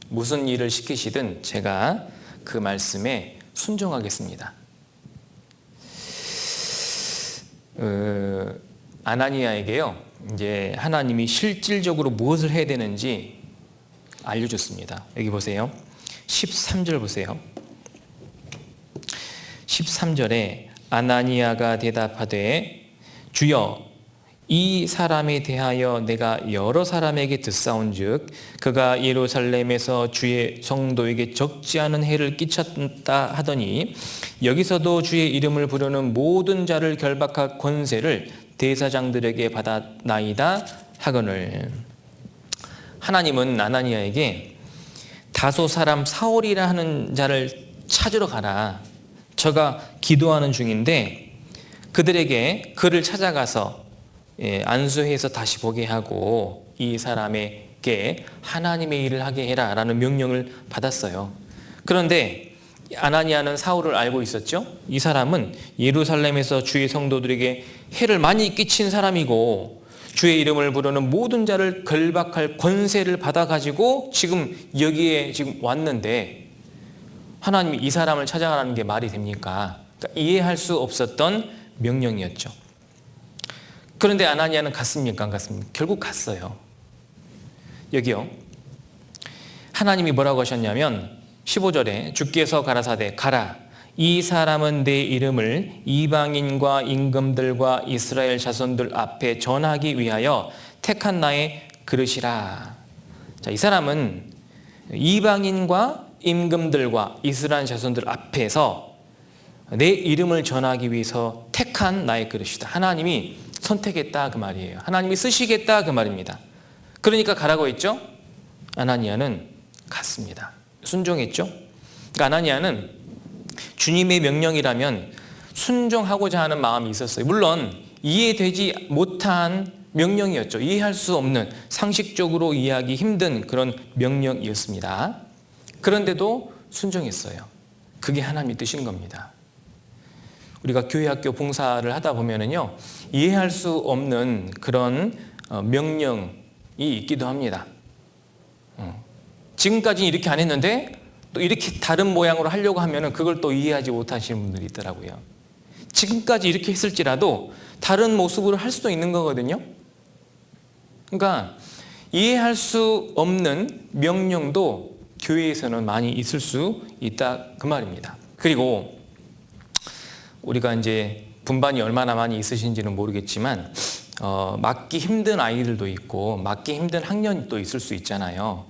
무슨 일을 시키시든 제가 그 말씀에 순종하겠습니다. 아나니아에게요, 이제 하나님이 실질적으로 무엇을 해야 되는지 알려줬습니다. 여기 보세요. 13절 보세요. 13절에 아나니아가 대답하되 주여 이 사람에 대하여 내가 여러 사람에게 듣사온즉 그가 예루살렘에서 주의 성도에게 적지 않은 해를 끼쳤다 하더니 여기서도 주의 이름을 부르는 모든 자를 결박할 권세를 대사장들에게 받았나이다 하거늘. 하나님은 아나니아에게 다소 사람 사울이라 하는 자를 찾으러 가라. 저가 기도하는 중인데 그들에게 그를 찾아가서 안수해서 다시 보게 하고 이 사람에게 하나님의 일을 하게 해라 라는 명령을 받았어요. 그런데 아나니아는 사울을 알고 있었죠. 이 사람은 예루살렘에서 주의 성도들에게 해를 많이 끼친 사람이고 주의 이름을 부르는 모든 자를 결박할 권세를 받아가지고 지금 여기에 지금 왔는데 하나님이 이 사람을 찾아가라는 게 말이 됩니까? 그러니까 이해할 수 없었던 명령이었죠. 그런데 아나니아는 갔습니까? 안 갔습니까? 결국 갔어요. 여기요. 하나님이 뭐라고 하셨냐면 15절에 주께서 가라사대 가라. 이 사람은 내 이름을 이방인과 임금들과 이스라엘 자손들 앞에 전하기 위하여 택한 나의 그릇이라. 자, 이 사람은 이방인과 임금들과 이스라엘 자손들 앞에서 내 이름을 전하기 위해서 택한 나의 그릇이다. 하나님이 선택했다 그 말이에요. 하나님이 쓰시겠다 그 말입니다. 그러니까 가라고 했죠. 아나니아는 갔습니다. 순종했죠. 그러니까 아나니아는 주님의 명령이라면 순종하고자 하는 마음이 있었어요. 물론 이해되지 못한 명령이었죠. 이해할 수 없는, 상식적으로 이해하기 힘든 그런 명령이었습니다. 그런데도 순종했어요. 그게 하나님의 뜻인 겁니다. 우리가 교회 학교 봉사를 하다 보면은요, 이해할 수 없는 그런 명령이 있기도 합니다. 지금까지는 이렇게 안 했는데 또 이렇게 다른 모양으로 하려고 하면은 그걸 또 이해하지 못하시는 분들이 있더라고요. 지금까지 이렇게 했을지라도 다른 모습으로 할 수도 있는 거거든요. 그러니까 이해할 수 없는 명령도 교회에서는 많이 있을 수 있다 그 말입니다. 그리고 우리가 이제 분반이 얼마나 많이 있으신지는 모르겠지만 맡기 힘든 아이들도 있고 맡기 힘든 학년이 또 있을 수 있잖아요.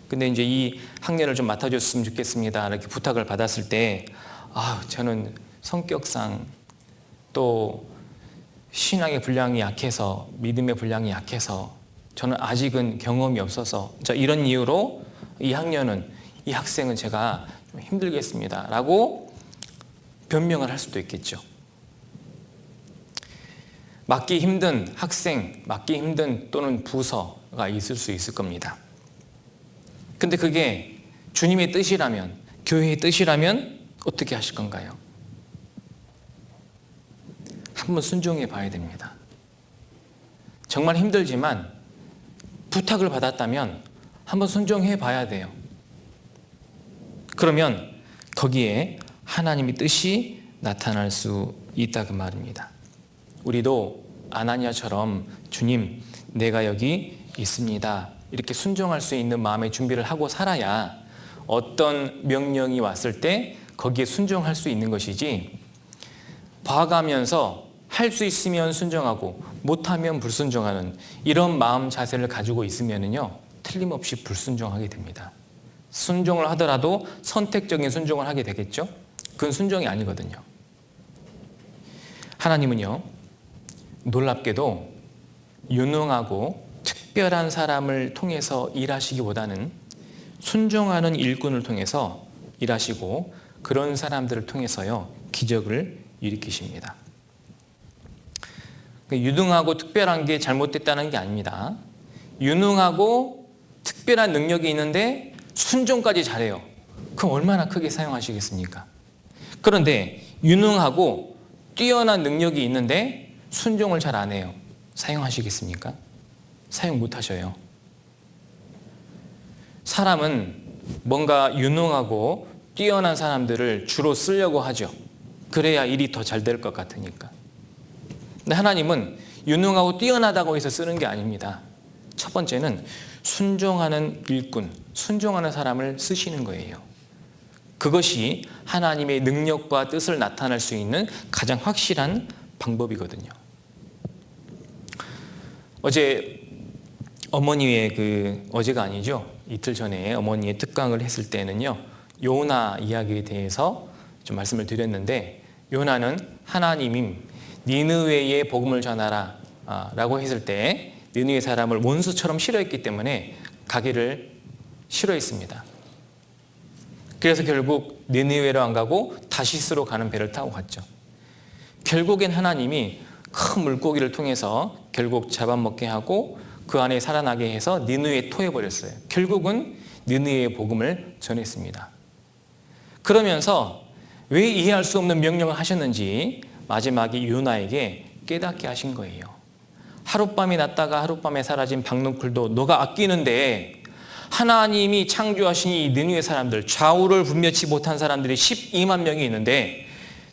근데 이제 이 학년을 좀 맡아줬으면 좋겠습니다 이렇게 부탁을 받았을 때 저는 성격상 또 신앙의 분량이 약해서, 믿음의 분량이 약해서, 저는 아직은 경험이 없어서 이런 이유로 이 학생은 제가 좀 힘들겠습니다 라고 변명을 할 수도 있겠죠. 맡기 힘든 학생, 맡기 힘든 또는 부서가 있을 수 있을 겁니다. 근데 그게 주님의 뜻이라면, 교회의 뜻이라면 어떻게 하실 건가요? 한번 순종해 봐야 됩니다. 정말 힘들지만 부탁을 받았다면 한번 순종해 봐야 돼요. 그러면 거기에 하나님의 뜻이 나타날 수 있다 그 말입니다. 우리도 아나니아처럼 주님, 내가 여기 있습니다. 이렇게 순종할 수 있는 마음의 준비를 하고 살아야 어떤 명령이 왔을 때 거기에 순종할 수 있는 것이지, 봐가면서 할 수 있으면 순종하고 못하면 불순종하는 이런 마음 자세를 가지고 있으면요, 틀림없이 불순종하게 됩니다. 순종을 하더라도 선택적인 순종을 하게 되겠죠? 그건 순종이 아니거든요. 하나님은요, 놀랍게도 유능하고 특별한 사람을 통해서 일하시기보다는 순종하는 일꾼을 통해서 일하시고 그런 사람들을 통해서요, 기적을 일으키십니다. 유능하고 특별한 게 잘못됐다는 게 아닙니다. 유능하고 특별한 능력이 있는데 순종까지 잘해요. 그럼 얼마나 크게 사용하시겠습니까? 그런데 유능하고 뛰어난 능력이 있는데 순종을 잘 안 해요. 사용하시겠습니까? 사용 못 하셔요. 사람은 뭔가 유능하고 뛰어난 사람들을 주로 쓰려고 하죠. 그래야 일이 더 잘 될 것 같으니까. 근데 하나님은 유능하고 뛰어나다고 해서 쓰는 게 아닙니다. 첫 번째는 순종하는 일꾼, 순종하는 사람을 쓰시는 거예요. 그것이 하나님의 능력과 뜻을 나타낼 수 있는 가장 확실한 방법이거든요. 어제 어머니의 어제가 아니죠. 이틀 전에 어머니의 특강을 했을 때는요, 요나 이야기에 대해서 좀 말씀을 드렸는데, 요나는 하나님이 니느웨에 복음을 전하라 라고 했을 때 니느웨 사람을 원수처럼 싫어했기 때문에 가기를 싫어했습니다. 그래서 결국 니느웨로 안 가고 다시스로 가는 배를 타고 갔죠. 결국엔 하나님이 큰 물고기를 통해서 결국 잡아먹게 하고 그 안에 살아나게 해서 니느웨에 토해버렸어요. 결국은 니느웨의 복음을 전했습니다. 그러면서 왜 이해할 수 없는 명령을 하셨는지 마지막에 요나에게 깨닫게 하신 거예요. 하룻밤이 났다가 하룻밤에 사라진 박넝쿨도 너가 아끼는데 하나님이 창조하신 이 니느웨 사람들, 좌우를 분별치 못한 사람들이 12만 명이 있는데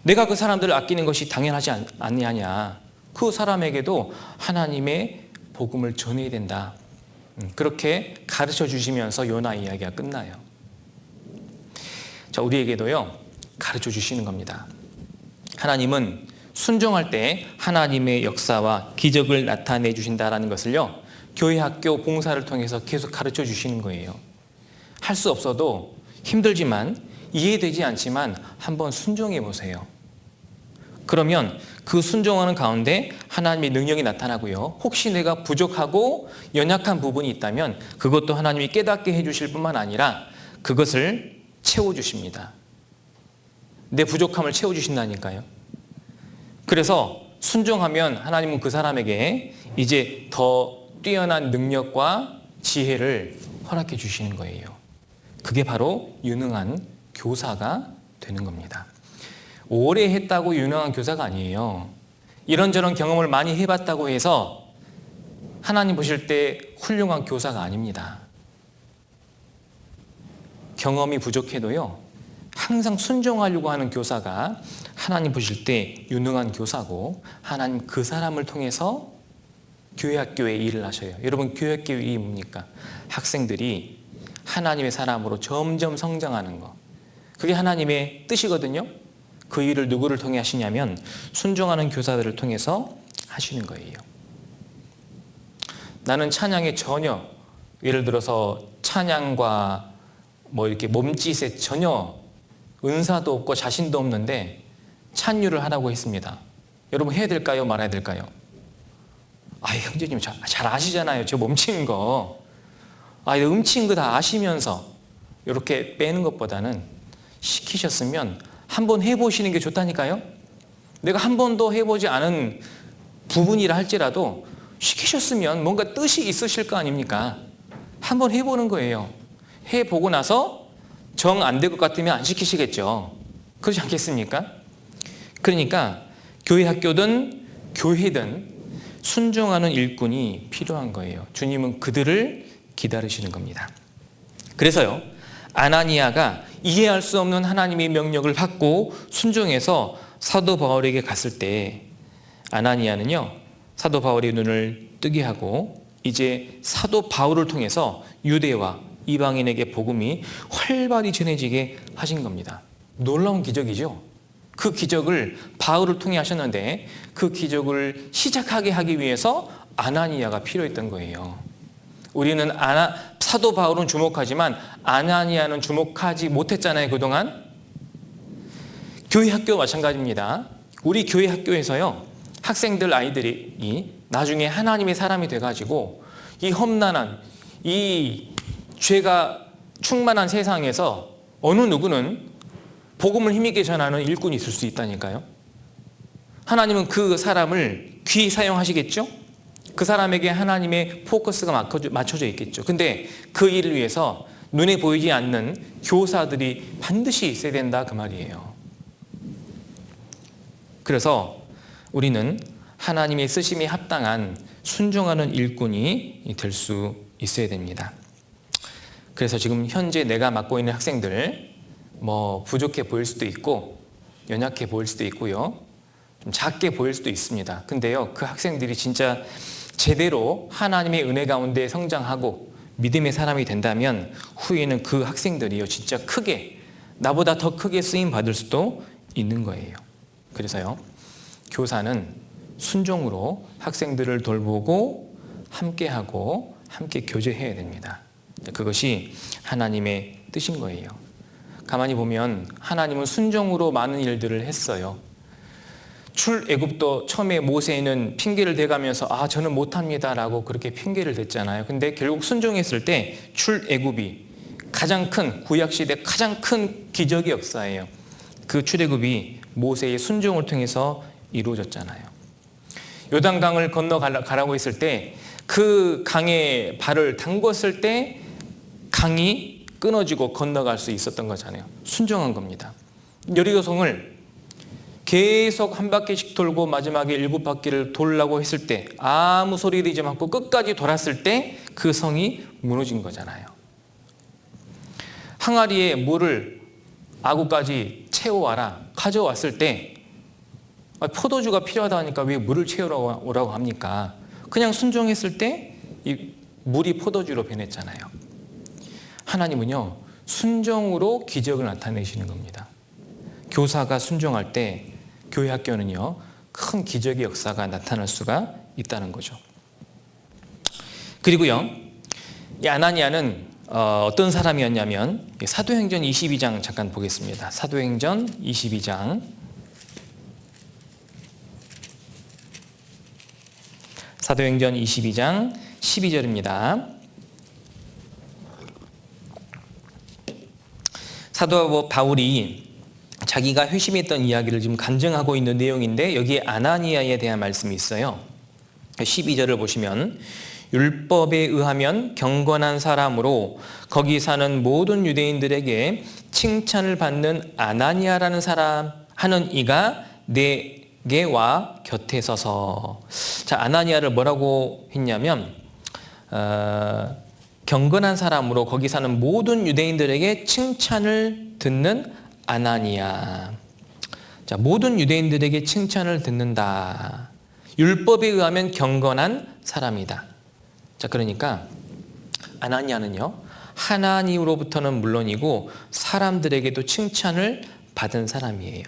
내가 그 사람들을 아끼는 것이 당연하지 않냐냐. 그 사람에게도 하나님의 복음을 전해야 된다. 그렇게 가르쳐 주시면서 요나 이야기가 끝나요. 자, 우리에게도요, 가르쳐 주시는 겁니다. 하나님은 순종할 때 하나님의 역사와 기적을 나타내 주신다라는 것을요, 교회 학교 봉사를 통해서 계속 가르쳐 주시는 거예요. 할 수 없어도 힘들지만 이해되지 않지만 한번 순종해 보세요. 그러면 그 순종하는 가운데 하나님의 능력이 나타나고요. 혹시 내가 부족하고 연약한 부분이 있다면 그것도 하나님이 깨닫게 해주실 뿐만 아니라 그것을 채워주십니다. 내 부족함을 채워주신다니까요. 그래서 순종하면 하나님은 그 사람에게 이제 더 뛰어난 능력과 지혜를 허락해 주시는 거예요. 그게 바로 유능한 교사가 되는 겁니다. 오래 했다고 유능한 교사가 아니에요. 이런저런 경험을 많이 해봤다고 해서 하나님 보실 때 훌륭한 교사가 아닙니다. 경험이 부족해도요, 항상 순종하려고 하는 교사가 하나님 보실 때 유능한 교사고, 하나님 그 사람을 통해서 교회학교에 일을 하셔요. 여러분, 교회학교의 일이 뭡니까? 학생들이 하나님의 사람으로 점점 성장하는 거. 그게 하나님의 뜻이거든요. 그 일을 누구를 통해 하시냐면 순종하는 교사들을 통해서 하시는 거예요. 나는 찬양에 전혀, 예를 들어서 찬양과 뭐 이렇게 몸짓에 전혀 은사도 없고 자신도 없는데 찬유를 하라고 했습니다. 여러분, 해야 될까요? 말아야 될까요? 형제님 잘 아시잖아요. 저 몸치는 거. 음치는 거 다 아시면서 이렇게 빼는 것보다는 시키셨으면 한번 해보시는 게 좋다니까요. 내가 한 번도 해보지 않은 부분이라 할지라도 시키셨으면 뭔가 뜻이 있으실 거 아닙니까? 한번 해보는 거예요. 해보고 나서 정 안 될 것 같으면 안 시키시겠죠. 그렇지 않겠습니까? 그러니까 교회 학교든 교회든 순종하는 일꾼이 필요한 거예요. 주님은 그들을 기다리시는 겁니다. 그래서요, 아나니아가 이해할 수 없는 하나님의 명령을 받고 순종해서 사도 바울에게 갔을 때 아나니아는요, 사도 바울의 눈을 뜨게 하고 이제 사도 바울을 통해서 유대와 이방인에게 복음이 활발히 전해지게 하신 겁니다. 놀라운 기적이죠. 그 기적을 바울을 통해 하셨는데 그 기적을 시작하게 하기 위해서 아나니아가 필요했던 거예요. 우리는 사도 바울은 주목하지만 아나니아는 주목하지 못했잖아요, 그동안. 교회 학교 마찬가지입니다. 우리 교회 학교에서요, 학생들 아이들이 나중에 하나님의 사람이 돼가지고 이 험난한, 이 죄가 충만한 세상에서 어느 누구는 복음을 힘있게 전하는 일꾼이 있을 수 있다니까요. 하나님은 그 사람을 귀히 사용하시겠죠? 그 사람에게 하나님의 포커스가 맞춰져 있겠죠. 근데 그 일을 위해서 눈에 보이지 않는 교사들이 반드시 있어야 된다, 그 말이에요. 그래서 우리는 하나님의 쓰심에 합당한 순종하는 일꾼이 될 수 있어야 됩니다. 그래서 지금 현재 내가 맡고 있는 학생들, 부족해 보일 수도 있고 연약해 보일 수도 있고요, 좀 작게 보일 수도 있습니다. 근데요, 그 학생들이 진짜 제대로 하나님의 은혜 가운데 성장하고 믿음의 사람이 된다면 후에는 그 학생들이요, 진짜 크게, 나보다 더 크게 쓰임 받을 수도 있는 거예요. 그래서요, 교사는 순종으로 학생들을 돌보고 함께하고 함께 교제해야 됩니다. 그것이 하나님의 뜻인 거예요. 가만히 보면 하나님은 순종으로 많은 일들을 했어요. 출애굽도 처음에 모세는 핑계를 대가면서 저는 못합니다 라고 그렇게 핑계를 댔잖아요. 근데 결국 순종했을 때 출애굽이 가장 큰, 구약시대 가장 큰 기적의 역사예요. 그 출애굽이 모세의 순종을 통해서 이루어졌잖아요. 요단강을 건너가라고 했을 때 그 강에 발을 담궜을 때 강이 끊어지고 건너갈 수 있었던 거잖아요. 순종한 겁니다. 여리고성을 계속 한 바퀴씩 돌고 마지막에 7바퀴를 돌라고 했을 때 아무 소리 내지 않고 끝까지 돌았을 때 그 성이 무너진 거잖아요. 항아리에 물을 아구까지 채워와라 가져왔을 때 포도주가 필요하다 하니까 왜 물을 채우러 오라고 합니까? 그냥 순종했을 때 이 물이 포도주로 변했잖아요. 하나님은요, 순종으로 기적을 나타내시는 겁니다. 교사가 순종할 때 교회 학교는요, 큰 기적의 역사가 나타날 수가 있다는 거죠. 그리고요, 이 아나니아는 어떤 사람이었냐면 사도행전 22장 잠깐 보겠습니다. 사도행전 22장 사도행전 22장 12절입니다. 사도 바울이 자기가 회심했던 이야기를 지금 간증하고 있는 내용인데 여기에 아나니아에 대한 말씀이 있어요. 12절을 보시면 율법에 의하면 경건한 사람으로 거기 사는 모든 유대인들에게 칭찬을 받는 아나니아라는 사람 하는 이가 내게 와 곁에 서서. 자, 아나니아를 뭐라고 했냐면 경건한 사람으로 거기 사는 모든 유대인들에게 칭찬을 듣는 아나니아. 자, 모든 유대인들에게 칭찬을 듣는다. 율법에 의하면 경건한 사람이다. 자, 그러니까 아나니아는요, 하나님으로부터는 물론이고 사람들에게도 칭찬을 받은 사람이에요.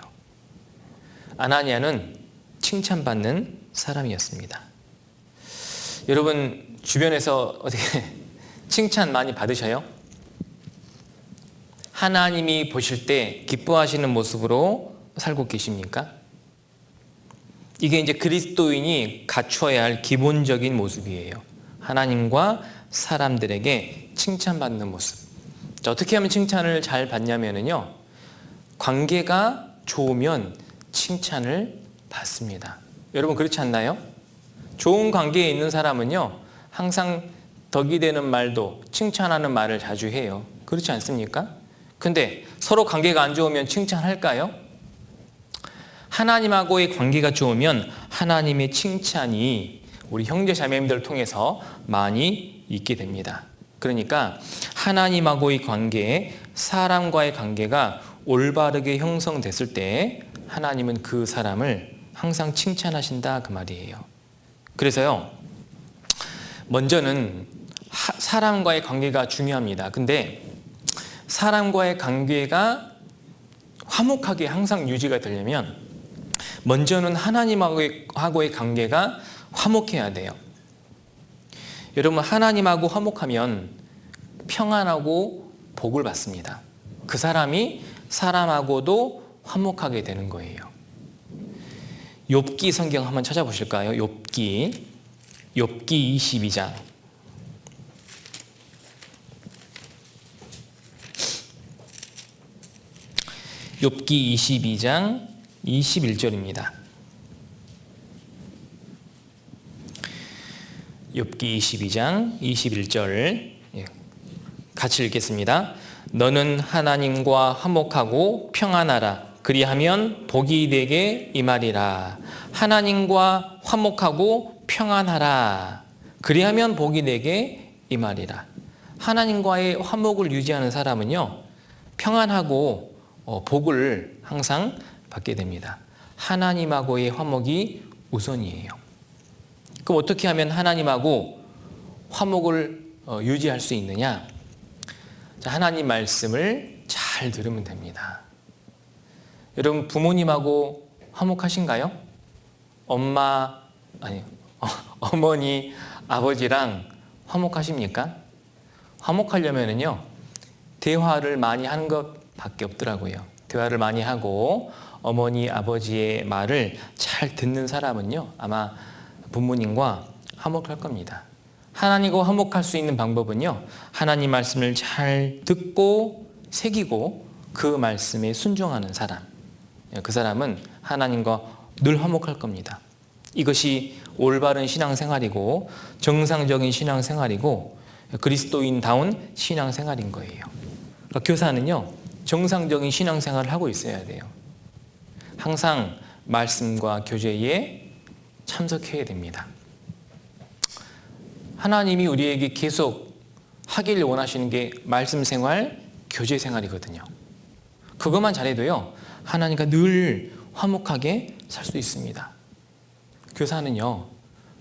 아나니아는 칭찬받는 사람이었습니다. 여러분 주변에서 어떻게 칭찬 많이 받으셔요? 하나님이 보실 때 기뻐하시는 모습으로 살고 계십니까? 이게 이제 그리스도인이 갖춰야 할 기본적인 모습이에요. 하나님과 사람들에게 칭찬받는 모습. 자, 어떻게 하면 칭찬을 잘 받냐면요, 관계가 좋으면 칭찬을 받습니다. 여러분 그렇지 않나요? 좋은 관계에 있는 사람은요, 항상 덕이 되는 말도 칭찬하는 말을 자주 해요. 그렇지 않습니까? 근데 서로 관계가 안 좋으면 칭찬할까요? 하나님하고의 관계가 좋으면 하나님의 칭찬이 우리 형제 자매님들을 통해서 많이 있게 됩니다. 그러니까 하나님하고의 관계, 사람과의 관계가 올바르게 형성됐을 때 하나님은 그 사람을 항상 칭찬하신다 그 말이에요. 그래서요, 먼저는 사람과의 관계가 중요합니다. 근데 사람과의 관계가 화목하게 항상 유지가 되려면 먼저는 하나님하고의 관계가 화목해야 돼요. 여러분, 하나님하고 화목하면 평안하고 복을 받습니다. 그 사람이 사람하고도 화목하게 되는 거예요. 욥기 성경 한번 찾아보실까요? 욥기 22장. 욥기 22장 21절입니다. 욥기 22장 21절 같이 읽겠습니다. 너는 하나님과 화목하고 평안하라. 그리하면 복이 되게 임하리라. 하나님과 화목하고 평안하라. 그리하면 복이 되게 임하리라. 하나님과의 화목을 유지하는 사람은요, 평안하고 복을 항상 받게 됩니다. 하나님하고의 화목이 우선이에요. 그럼 어떻게 하면 하나님하고 화목을 유지할 수 있느냐? 자, 하나님 말씀을 잘 들으면 됩니다. 여러분 부모님하고 화목하신가요? 어머니, 아버지랑 화목하십니까? 화목하려면은요, 대화를 많이 하는 것밖에 없더라고요. 대화를 많이 하고 어머니, 아버지의 말을 잘 듣는 사람은요, 아마 부모님과 화목할 겁니다. 하나님과 화목할 수 있는 방법은요, 하나님 말씀을 잘 듣고 새기고 그 말씀에 순종하는 사람, 그 사람은 하나님과 늘 화목할 겁니다. 이것이 올바른 신앙생활이고 정상적인 신앙생활이고 그리스도인다운 신앙생활인 거예요. 그러니까 교사는요, 정상적인 신앙생활을 하고 있어야 돼요. 항상 말씀과 교제에 참석해야 됩니다. 하나님이 우리에게 계속 하길 원하시는 게 말씀 생활, 교제 생활이거든요. 그것만 잘해도요, 하나님과 늘 화목하게 살 수 있습니다. 교사는요,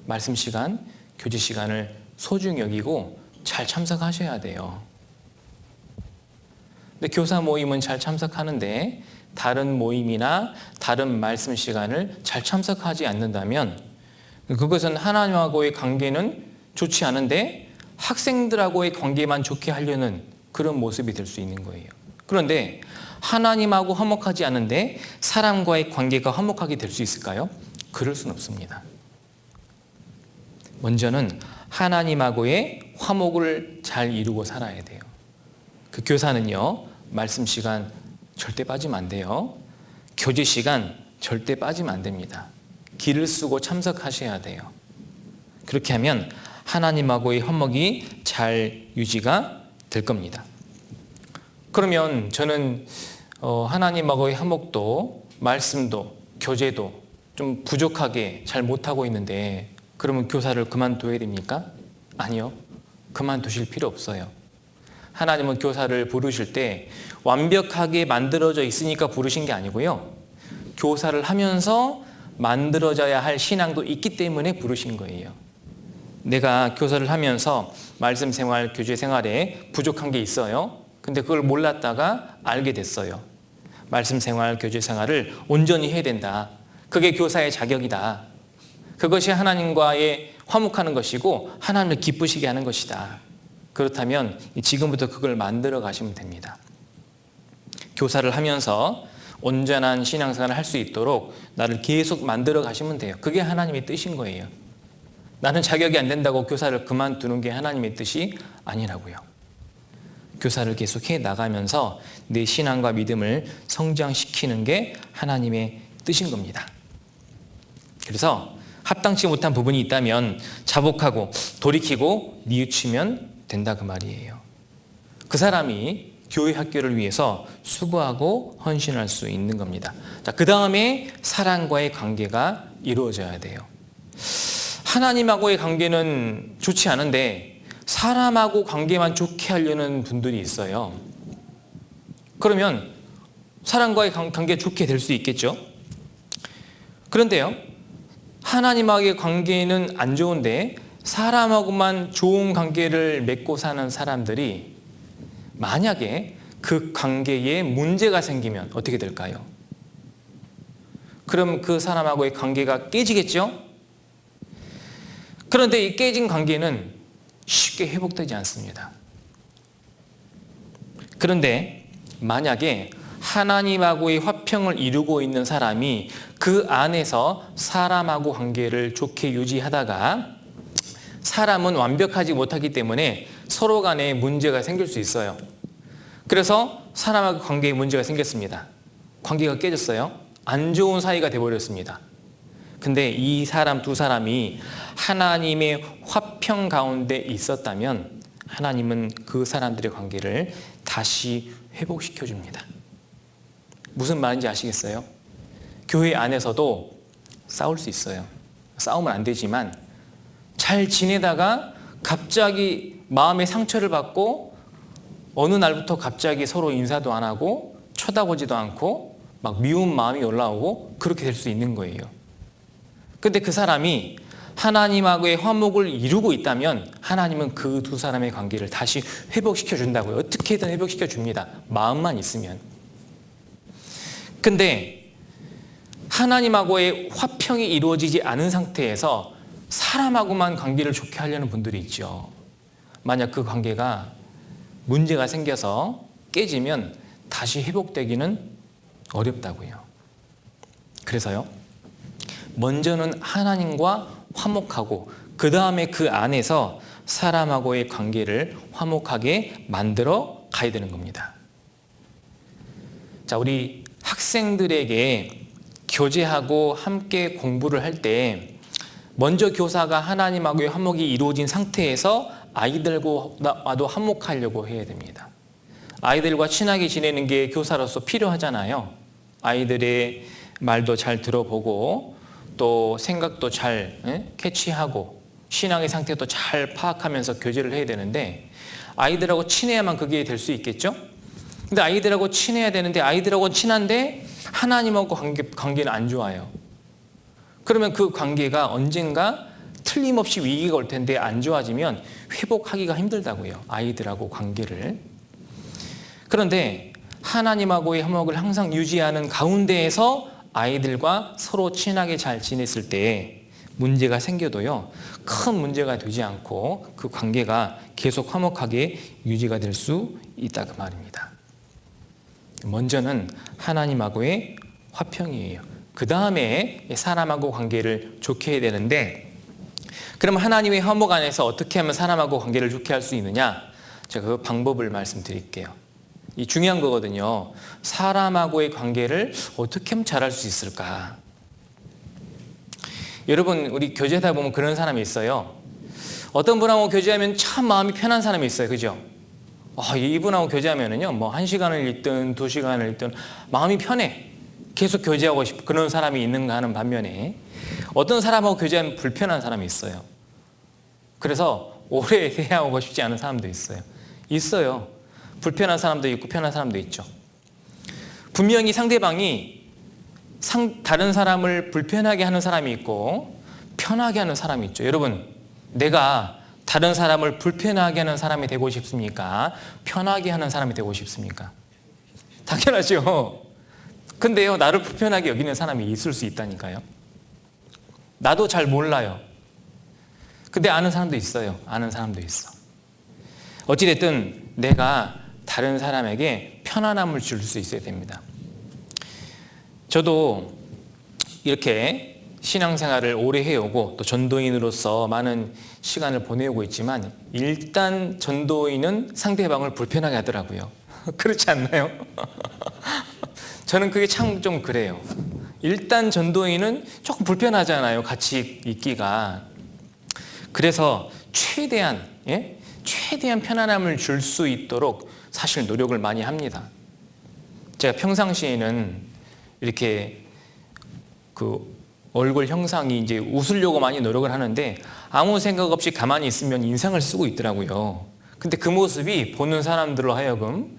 말씀 시간, 교제 시간을 소중히 여기고 잘 참석하셔야 돼요. 근데 교사 모임은 잘 참석하는데 다른 모임이나 다른 말씀 시간을 잘 참석하지 않는다면 그것은 하나님하고의 관계는 좋지 않은데 학생들하고의 관계만 좋게 하려는 그런 모습이 될 수 있는 거예요. 그런데 하나님하고 화목하지 않은데 사람과의 관계가 화목하게 될 수 있을까요? 그럴 수는 없습니다. 먼저는 하나님하고의 화목을 잘 이루고 살아야 돼요. 그 교사는요, 말씀 시간 절대 빠지면 안 돼요. 교제 시간 절대 빠지면 안 됩니다. 길을 쓰고 참석하셔야 돼요. 그렇게 하면 하나님하고의 화목이 잘 유지가 될 겁니다. 그러면 저는 하나님하고의 화목도 말씀도 교제도 좀 부족하게 잘 못하고 있는데 그러면 교사를 그만둬야 됩니까? 아니요. 그만두실 필요 없어요. 하나님은 교사를 부르실 때 완벽하게 만들어져 있으니까 부르신 게 아니고요. 교사를 하면서 만들어져야 할 신앙도 있기 때문에 부르신 거예요. 내가 교사를 하면서 말씀 생활, 교제 생활에 부족한 게 있어요. 근데 그걸 몰랐다가 알게 됐어요. 말씀 생활, 교제 생활을 온전히 해야 된다. 그게 교사의 자격이다. 그것이 하나님과의 화목하는 것이고 하나님을 기쁘시게 하는 것이다. 그렇다면 지금부터 그걸 만들어 가시면 됩니다. 교사를 하면서 온전한 신앙생활을 할 수 있도록 나를 계속 만들어 가시면 돼요. 그게 하나님의 뜻인 거예요. 나는 자격이 안 된다고 교사를 그만두는 게 하나님의 뜻이 아니라고요. 교사를 계속 해 나가면서 내 신앙과 믿음을 성장시키는 게 하나님의 뜻인 겁니다. 그래서 합당치 못한 부분이 있다면 자복하고 돌이키고 뉘우치면 된다 그 말이에요. 그 사람이 교회 학교를 위해서 수고하고 헌신할 수 있는 겁니다. 자, 그 다음에 사랑과의 관계가 이루어져야 돼요. 하나님하고의 관계는 좋지 않은데 사람하고 관계만 좋게 하려는 분들이 있어요. 그러면 사람과의 관계 좋게 될 수 있겠죠? 그런데요, 하나님하고의 관계는 안 좋은데 사람하고만 좋은 관계를 맺고 사는 사람들이 만약에 그 관계에 문제가 생기면 어떻게 될까요? 그럼 그 사람하고의 관계가 깨지겠죠? 그런데 이 깨진 관계는 쉽게 회복되지 않습니다. 그런데 만약에 하나님하고의 화평을 이루고 있는 사람이 그 안에서 사람하고 관계를 좋게 유지하다가 사람은 완벽하지 못하기 때문에 서로 간에 문제가 생길 수 있어요. 그래서 사람하고 관계에 문제가 생겼습니다. 관계가 깨졌어요. 안 좋은 사이가 되어버렸습니다. 근데 이 사람 두 사람이 하나님의 화평 가운데 있었다면 하나님은 그 사람들의 관계를 다시 회복시켜 줍니다. 무슨 말인지 아시겠어요? 교회 안에서도 싸울 수 있어요. 싸우면 안 되지만 잘 지내다가 갑자기 마음의 상처를 받고 어느 날부터 갑자기 서로 인사도 안 하고 쳐다보지도 않고 막 미운 마음이 올라오고 그렇게 될 수 있는 거예요. 근데 그 사람이 하나님하고의 화목을 이루고 있다면 하나님은 그 두 사람의 관계를 다시 회복시켜 준다고요. 어떻게든 회복시켜 줍니다. 마음만 있으면. 근데 하나님하고의 화평이 이루어지지 않은 상태에서 사람하고만 관계를 좋게 하려는 분들이 있죠. 만약 그 관계가 문제가 생겨서 깨지면 다시 회복되기는 어렵다고요. 그래서요, 먼저는 하나님과 화목하고 그 다음에 그 안에서 사람하고의 관계를 화목하게 만들어 가야 되는 겁니다. 자, 우리 학생들에게 교제하고 함께 공부를 할 때 먼저 교사가 하나님하고의 화목이 이루어진 상태에서 아이들과도 화목하려고 해야 됩니다. 아이들과 친하게 지내는 게 교사로서 필요하잖아요. 아이들의 말도 잘 들어보고 또 생각도 잘 캐치하고 신앙의 상태도 잘 파악하면서 교제를 해야 되는데 아이들하고 친해야만 그게 될 수 있겠죠? 근데 아이들하고 친해야 되는데 아이들하고 친한데 하나님하고 관계는 안 좋아요. 그러면 그 관계가 언젠가 틀림없이 위기가 올 텐데 안 좋아지면 회복하기가 힘들다고요. 아이들하고 관계를. 그런데 하나님하고의 화목을 항상 유지하는 가운데에서 아이들과 서로 친하게 잘 지냈을 때 문제가 생겨도요, 큰 문제가 되지 않고 그 관계가 계속 화목하게 유지가 될 수 있다 그 말입니다. 먼저는 하나님하고의 화평이에요. 그 다음에 사람하고 관계를 좋게 해야 되는데 그럼 하나님의 화목 안에서 어떻게 하면 사람하고 관계를 좋게 할 수 있느냐? 제가 그 방법을 말씀드릴게요. 이 중요한 거거든요. 사람하고의 관계를 어떻게 하면 잘할 수 있을까? 여러분, 우리 교제하다 보면 그런 사람이 있어요. 어떤 분하고 교제하면 참 마음이 편한 사람이 있어요. 그죠? 이분하고 교제하면은요, 뭐 1시간을 있든 2시간을 있든 마음이 편해. 계속 교제하고 싶고 그런 사람이 있는가 하는 반면에 어떤 사람하고 교제하면 불편한 사람이 있어요. 그래서 오래 대화하고 싶지 않은 사람도 있어요. 있어요. 불편한 사람도 있고 편한 사람도 있죠. 분명히 상대방이 다른 사람을 불편하게 하는 사람이 있고 편하게 하는 사람이 있죠. 여러분, 내가 다른 사람을 불편하게 하는 사람이 되고 싶습니까? 편하게 하는 사람이 되고 싶습니까? 당연하죠. 근데요, 나를 불편하게 여기는 사람이 있을 수 있다니까요. 나도 잘 몰라요. 근데 아는 사람도 있어요. 아는 사람도 있어. 어찌됐든 내가 다른 사람에게 편안함을 줄 수 있어야 됩니다. 저도 이렇게 신앙생활을 오래 해오고 또 전도인으로서 많은 시간을 보내오고 있지만 일단 전도인은 상대방을 불편하게 하더라고요. 그렇지 않나요? 저는 그게 참 좀 그래요. 일단 전도인은 조금 불편하잖아요. 같이 있기가. 그래서 최대한 편안함을 줄 수 있도록 사실 노력을 많이 합니다. 제가 평상시에는 이렇게 그 얼굴 형상이 이제 웃으려고 많이 노력을 하는데 아무 생각 없이 가만히 있으면 인상을 쓰고 있더라고요. 근데 그 모습이 보는 사람들로 하여금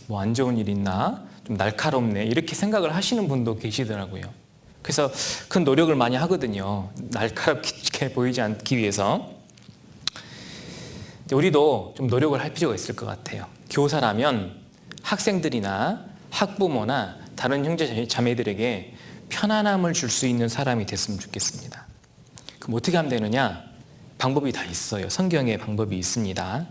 뭐 안 좋은 일 있나? 좀 날카롭네. 이렇게 생각을 하시는 분도 계시더라고요. 그래서 큰 노력을 많이 하거든요. 날카롭게 보이지 않기 위해서. 우리도 좀 노력을 할 필요가 있을 것 같아요. 교사라면 학생들이나 학부모나 다른 형제 자매들에게 편안함을 줄 수 있는 사람이 됐으면 좋겠습니다. 그럼 어떻게 하면 되느냐? 방법이 다 있어요. 성경에 방법이 있습니다.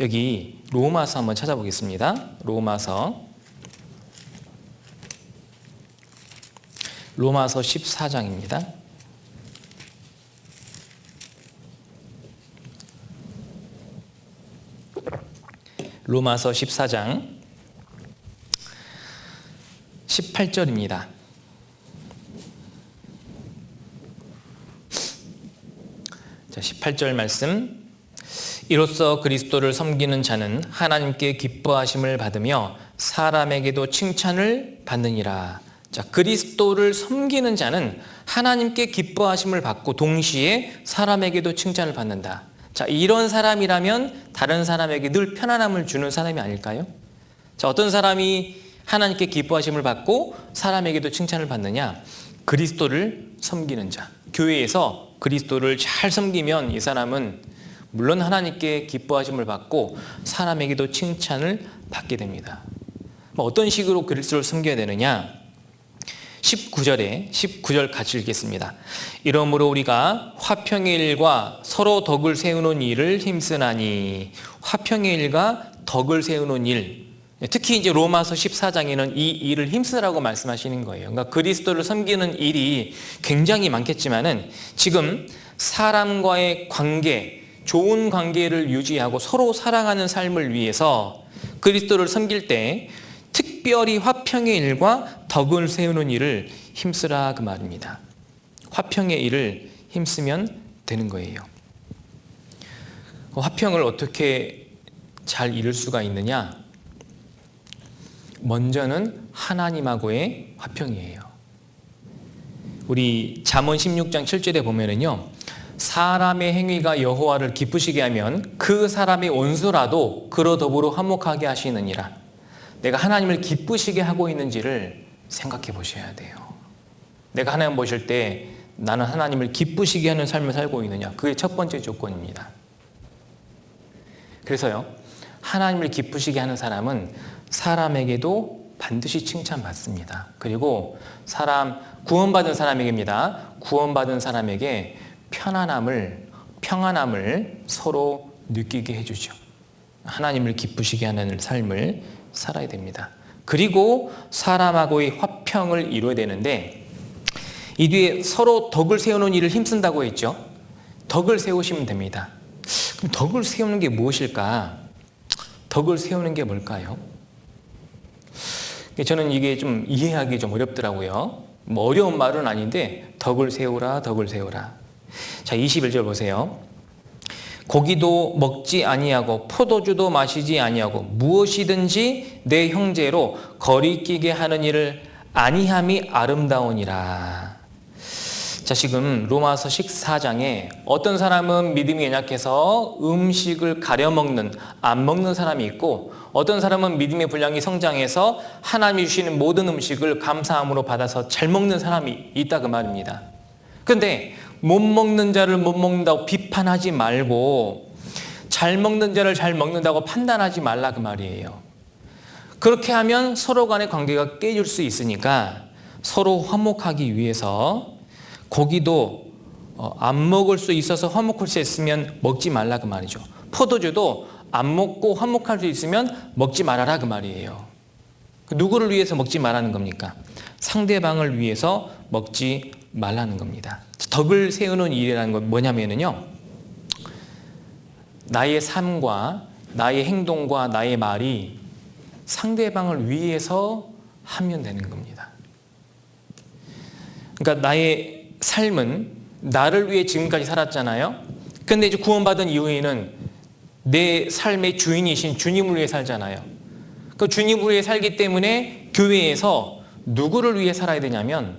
여기 로마서 한번 찾아보겠습니다. 로마서 14장입니다. 로마서 14장 18절입니다. 자, 18절 말씀. 이로써 그리스도를 섬기는 자는 하나님께 기뻐하심을 받으며 사람에게도 칭찬을 받느니라. 자, 그리스도를 섬기는 자는 하나님께 기뻐하심을 받고 동시에 사람에게도 칭찬을 받는다. 자, 이런 사람이라면 다른 사람에게 늘 편안함을 주는 사람이 아닐까요? 자, 어떤 사람이 하나님께 기뻐하심을 받고 사람에게도 칭찬을 받느냐? 그리스도를 섬기는 자. 교회에서 그리스도를 잘 섬기면 이 사람은 물론 하나님께 기뻐하심을 받고 사람에게도 칭찬을 받게 됩니다. 어떤 식으로 그리스도를 섬겨야 되느냐? 19절 같이 읽겠습니다. 이러므로 우리가 화평의 일과 서로 덕을 세우는 일을 힘쓰나니. 화평의 일과 덕을 세우는 일. 특히 이제 로마서 14장에는 이 일을 힘쓰라고 말씀하시는 거예요. 그러니까 그리스도를 섬기는 일이 굉장히 많겠지만은 지금 사람과의 관계, 좋은 관계를 유지하고 서로 사랑하는 삶을 위해서 그리스도를 섬길 때 특별히 화평의 일과 덕을 세우는 일을 힘쓰라 그 말입니다. 화평의 일을 힘쓰면 되는 거예요. 화평을 어떻게 잘 이룰 수가 있느냐? 먼저는 하나님하고의 화평이에요. 우리 잠언 16장 7절에 보면은요, 사람의 행위가 여호와를 기쁘시게 하면 그 사람의 원수라도 그로 더불어 화목하게 하시느니라. 내가 하나님을 기쁘시게 하고 있는지를 생각해 보셔야 돼요. 내가 하나님 보실 때 나는 하나님을 기쁘시게 하는 삶을 살고 있느냐, 그게 첫 번째 조건입니다. 그래서요, 하나님을 기쁘시게 하는 사람은 사람에게도 반드시 칭찬받습니다. 그리고 구원받은 사람에게입니다. 구원받은 사람에게 평안함을 서로 느끼게 해주죠. 하나님을 기쁘시게 하는 삶을 살아야 됩니다. 그리고 사람하고의 화평을 이루어야 되는데 이 뒤에 서로 덕을 세우는 일을 힘쓴다고 했죠. 덕을 세우시면 됩니다. 그럼 덕을 세우는 게 무엇일까? 덕을 세우는 게 뭘까요? 저는 이게 좀 이해하기 좀 어렵더라고요. 뭐 어려운 말은 아닌데 덕을 세우라, 덕을 세우라. 자, 21절 보세요. 고기도 먹지 아니하고 포도주도 마시지 아니하고 무엇이든지 내 형제로 거리끼게 하는 일을 아니함이 아름다우니라. 자, 지금 로마서 14장에 어떤 사람은 믿음이 연약해서 음식을 가려 먹는, 안 먹는 사람이 있고, 어떤 사람은 믿음의 분량이 성장해서 하나님이 주시는 모든 음식을 감사함으로 받아서 잘 먹는 사람이 있다 그 말입니다. 그런데 못 먹는 자를 못 먹는다고 비판하지 말고 잘 먹는 자를 잘 먹는다고 판단하지 말라 그 말이에요. 그렇게 하면 서로 간의 관계가 깨질 수 있으니까 서로 화목하기 위해서 고기도 안 먹을 수 있어서 화목할 수 있으면 먹지 말라 그 말이죠. 포도주도 안 먹고 화목할 수 있으면 먹지 말아라 그 말이에요. 누구를 위해서 먹지 말라는 겁니까? 상대방을 위해서 먹지 말라는 겁니다. 덕을 세우는 일이라는 건 뭐냐면요, 나의 삶과 나의 행동과 나의 말이 상대방을 위해서 하면 되는 겁니다. 그러니까 나의 삶은 나를 위해 지금까지 살았잖아요. 근데 이제 구원받은 이후에는 내 삶의 주인이신 주님을 위해 살잖아요. 그 주님을 위해 살기 때문에 교회에서 누구를 위해 살아야 되냐면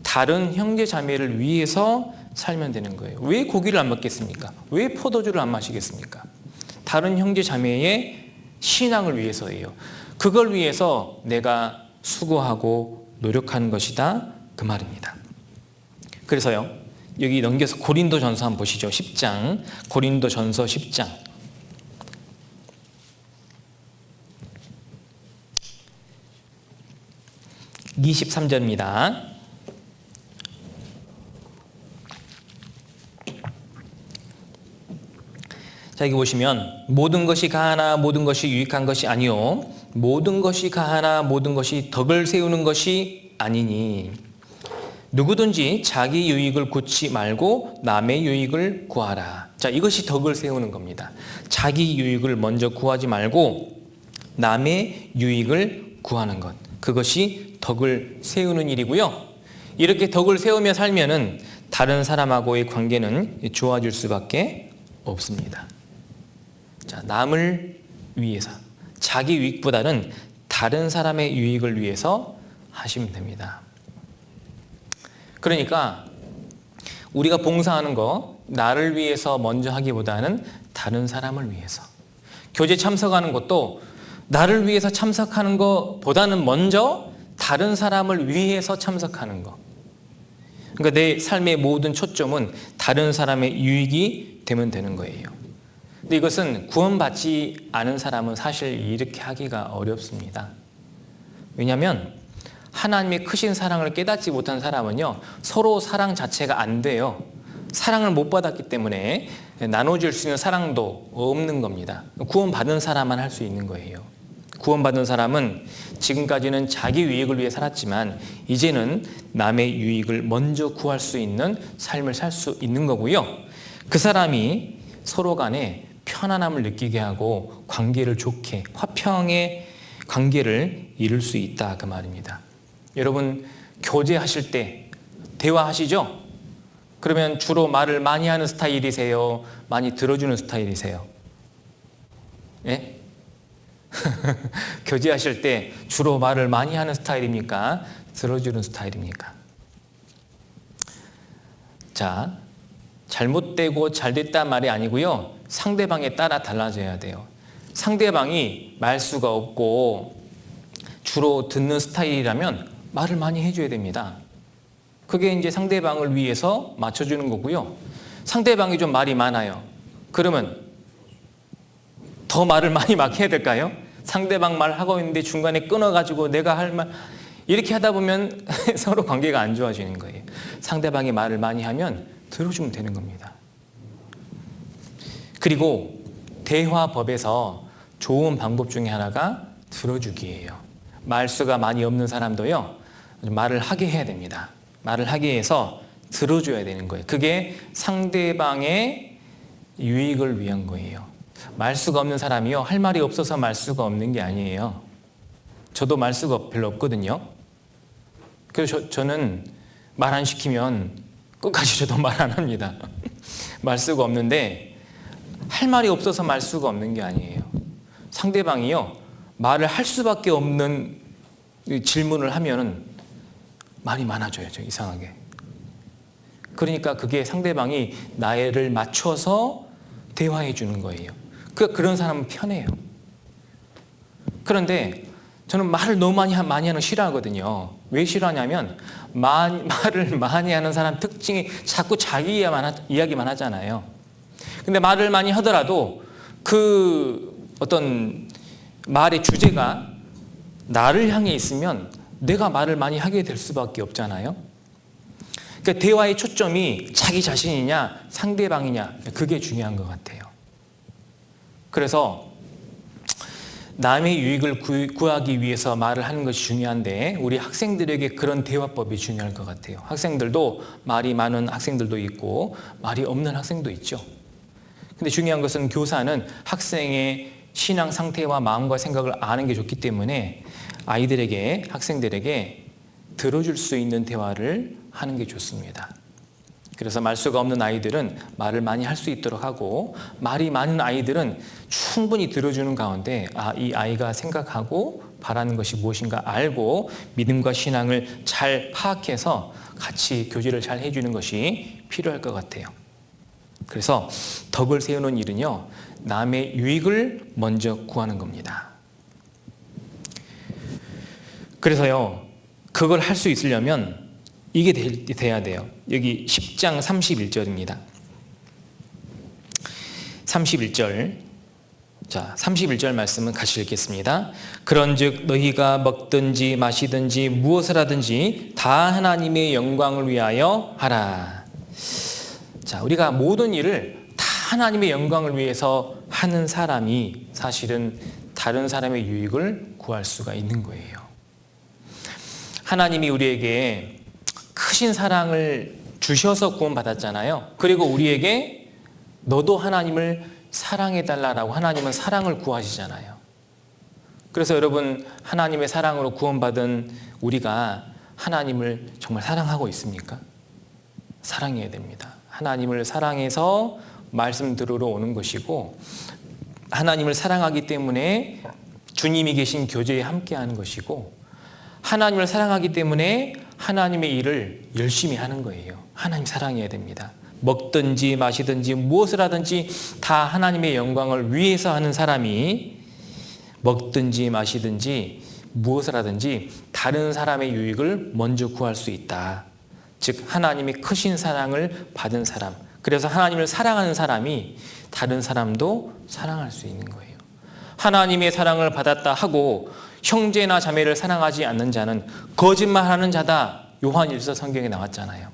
다른 형제 자매를 위해서 살면 되는 거예요. 왜 고기를 안 먹겠습니까? 왜 포도주를 안 마시겠습니까? 다른 형제 자매의 신앙을 위해서예요. 그걸 위해서 내가 수고하고 노력하는 것이다 그 말입니다. 그래서요, 여기 넘겨서 고린도전서 한번 보시죠. 10장, 고린도전서 10장. 23절입니다. 자, 여기 보시면 모든 것이 가하나 모든 것이 유익한 것이 아니요 모든 것이 가하나 모든 것이 덕을 세우는 것이 아니니 누구든지 자기 유익을 구치 말고 남의 유익을 구하라. 자, 이것이 덕을 세우는 겁니다. 자기 유익을 먼저 구하지 말고 남의 유익을 구하는 것. 그것이 덕을 세우는 일이고요. 이렇게 덕을 세우며 살면은 다른 사람하고의 관계는 좋아질 수밖에 없습니다. 자, 남을 위해서, 자기 유익보다는 다른 사람의 유익을 위해서 하시면 됩니다. 그러니까 우리가 봉사하는 거 나를 위해서 먼저 하기보다는 다른 사람을 위해서, 교제 참석하는 것도 나를 위해서 참석하는 것보다는 먼저 다른 사람을 위해서 참석하는 것. 그러니까 내 삶의 모든 초점은 다른 사람의 유익이 되면 되는 거예요. 근데 이것은 구원받지 않은 사람은 사실 이렇게 하기가 어렵습니다. 왜냐하면 하나님의 크신 사랑을 깨닫지 못한 사람은요, 서로 사랑 자체가 안 돼요. 사랑을 못 받았기 때문에 나눠줄 수 있는 사랑도 없는 겁니다. 구원받은 사람만 할 수 있는 거예요. 구원받은 사람은 지금까지는 자기 유익을 위해 살았지만 이제는 남의 유익을 먼저 구할 수 있는 삶을 살 수 있는 거고요. 그 사람이 서로 간에 편안함을 느끼게 하고 관계를 좋게, 화평의 관계를 이룰 수 있다 그 말입니다. 여러분, 교제하실 때 대화하시죠? 그러면 주로 말을 많이 하는 스타일이세요? 많이 들어주는 스타일이세요? 예? 교제하실 때 주로 말을 많이 하는 스타일입니까? 들어주는 스타일입니까? 자, 잘못되고 잘됐단 말이 아니고요, 상대방에 따라 달라져야 돼요. 상대방이 말수가 없고 주로 듣는 스타일이라면 말을 많이 해줘야 됩니다. 그게 이제 상대방을 위해서 맞춰주는 거고요. 상대방이 좀 말이 많아요. 그러면 더 말을 많이 막 해야 될까요? 상대방 말하고 있는데 중간에 끊어가지고 내가 할 말 이렇게 하다 보면 서로 관계가 안 좋아지는 거예요. 상대방이 말을 많이 하면 들어주면 되는 겁니다. 그리고 대화법에서 좋은 방법 중에 하나가 들어주기예요. 말수가 많이 없는 사람도요, 말을 하게 해야 됩니다. 말을 하게 해서 들어줘야 되는 거예요. 그게 상대방의 유익을 위한 거예요. 말수가 없는 사람이요, 할 말이 없어서 말수가 없는 게 아니에요. 저도 말수가 별로 없거든요. 그래서 저는 말 안 시키면 끝까지 저도 말 안 합니다. 말수가 없는데 할 말이 없어서 말수가 없는 게 아니에요. 상대방이요, 말을 할 수밖에 없는 질문을 하면은 말이 많아져요, 저 이상하게. 그러니까 그게 상대방이 나를 맞춰서 대화해 주는 거예요. 그런 사람은 편해요. 그런데 저는 말을 너무 많이 하는 거 싫어하거든요. 왜 싫어하냐면 말을 많이 하는 사람 특징이 자꾸 자기 이야기만 하잖아요. 근데 말을 많이 하더라도 그 어떤 말의 주제가 나를 향해 있으면 내가 말을 많이 하게 될 수밖에 없잖아요. 그러니까 대화의 초점이 자기 자신이냐 상대방이냐, 그게 중요한 것 같아요. 그래서 남의 유익을 구하기 위해서 말을 하는 것이 중요한데 우리 학생들에게 그런 대화법이 중요할 것 같아요. 학생들도 말이 많은 학생들도 있고 말이 없는 학생도 있죠. 근데 중요한 것은 교사는 학생의 신앙 상태와 마음과 생각을 아는 게 좋기 때문에 아이들에게, 학생들에게 들어줄 수 있는 대화를 하는 게 좋습니다. 그래서 말수가 없는 아이들은 말을 많이 할 수 있도록 하고, 말이 많은 아이들은 충분히 들어주는 가운데 이 아이가 생각하고 바라는 것이 무엇인가 알고 믿음과 신앙을 잘 파악해서 같이 교제를 잘 해주는 것이 필요할 것 같아요. 그래서 덕을 세우는 일은요, 남의 유익을 먼저 구하는 겁니다. 그래서요, 그걸 할 수 있으려면 이게 돼야 돼요. 여기 10장 31절입니다. 31절. 자, 31절 말씀은 같이 읽겠습니다. 그런즉 너희가 먹든지 마시든지 무엇을 하든지 다 하나님의 영광을 위하여 하라. 자, 우리가 모든 일을 다 하나님의 영광을 위해서 하는 사람이 사실은 다른 사람의 유익을 구할 수가 있는 거예요. 하나님이 우리에게 크신 사랑을 주셔서 구원받았잖아요. 그리고 우리에게 너도 하나님을 사랑해달라고 하나님은 사랑을 구하시잖아요. 그래서 여러분, 하나님의 사랑으로 구원받은 우리가 하나님을 정말 사랑하고 있습니까? 사랑해야 됩니다. 하나님을 사랑해서 말씀 들으러 오는 것이고, 하나님을 사랑하기 때문에 주님이 계신 교제에 함께하는 것이고, 하나님을 사랑하기 때문에 하나님의 일을 열심히 하는 거예요. 하나님 사랑해야 됩니다. 먹든지 마시든지 무엇을 하든지 다 하나님의 영광을 위해서 하는 사람이 먹든지 마시든지 무엇을 하든지 다른 사람의 유익을 먼저 구할 수 있다. 즉 하나님의 크신 사랑을 받은 사람, 그래서 하나님을 사랑하는 사람이 다른 사람도 사랑할 수 있는 거예요. 하나님의 사랑을 받았다 하고 형제나 자매를 사랑하지 않는 자는 거짓말하는 자다. 요한일서 성경에 나왔잖아요.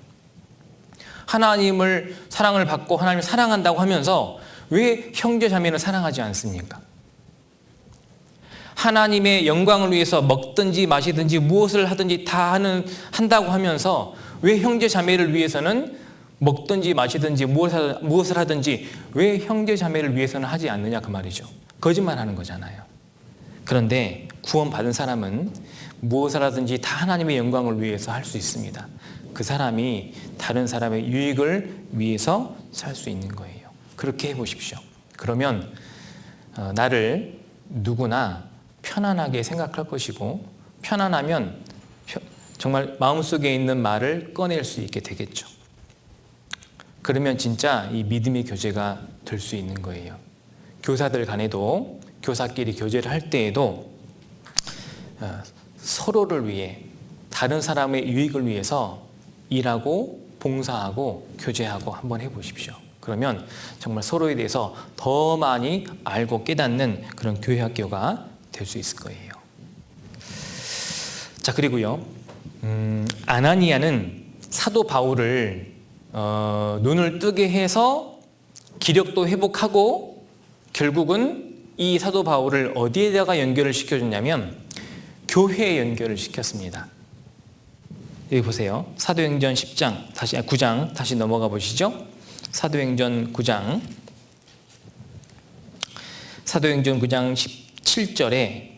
하나님을 사랑을 받고 하나님을 사랑한다고 하면서 왜 형제 자매는 사랑하지 않습니까? 하나님의 영광을 위해서 먹든지 마시든지 무엇을 하든지 다 한다고 하면서 왜 형제 자매를 위해서는 먹든지 마시든지 무엇을 하든지 왜 형제 자매를 위해서는 하지 않느냐, 그 말이죠. 거짓말하는 거잖아요. 그런데 구원받은 사람은 무엇을 하든지 다 하나님의 영광을 위해서 할 수 있습니다. 그 사람이 다른 사람의 유익을 위해서 살 수 있는 거예요. 그렇게 해보십시오. 그러면 나를 누구나 편안하게 생각할 것이고, 편안하면 정말 마음속에 있는 말을 꺼낼 수 있게 되겠죠. 그러면 진짜 이 믿음의 교제가 될 수 있는 거예요. 교사들 간에도, 교사끼리 교제를 할 때에도 서로를 위해, 다른 사람의 유익을 위해서 일하고 봉사하고 교제하고 한번 해보십시오. 그러면 정말 서로에 대해서 더 많이 알고 깨닫는 그런 교회 학교가 될 수 있을 거예요. 자, 그리고요, 아나니아는 사도 바울을 눈을 뜨게 해서 기력도 회복하고 결국은 이 사도 바울을 어디에다가 연결을 시켜줬냐면 교회에 연결을 시켰습니다. 여기 보세요. 사도행전 9장 다시 넘어가 보시죠. 사도행전 9장 17절에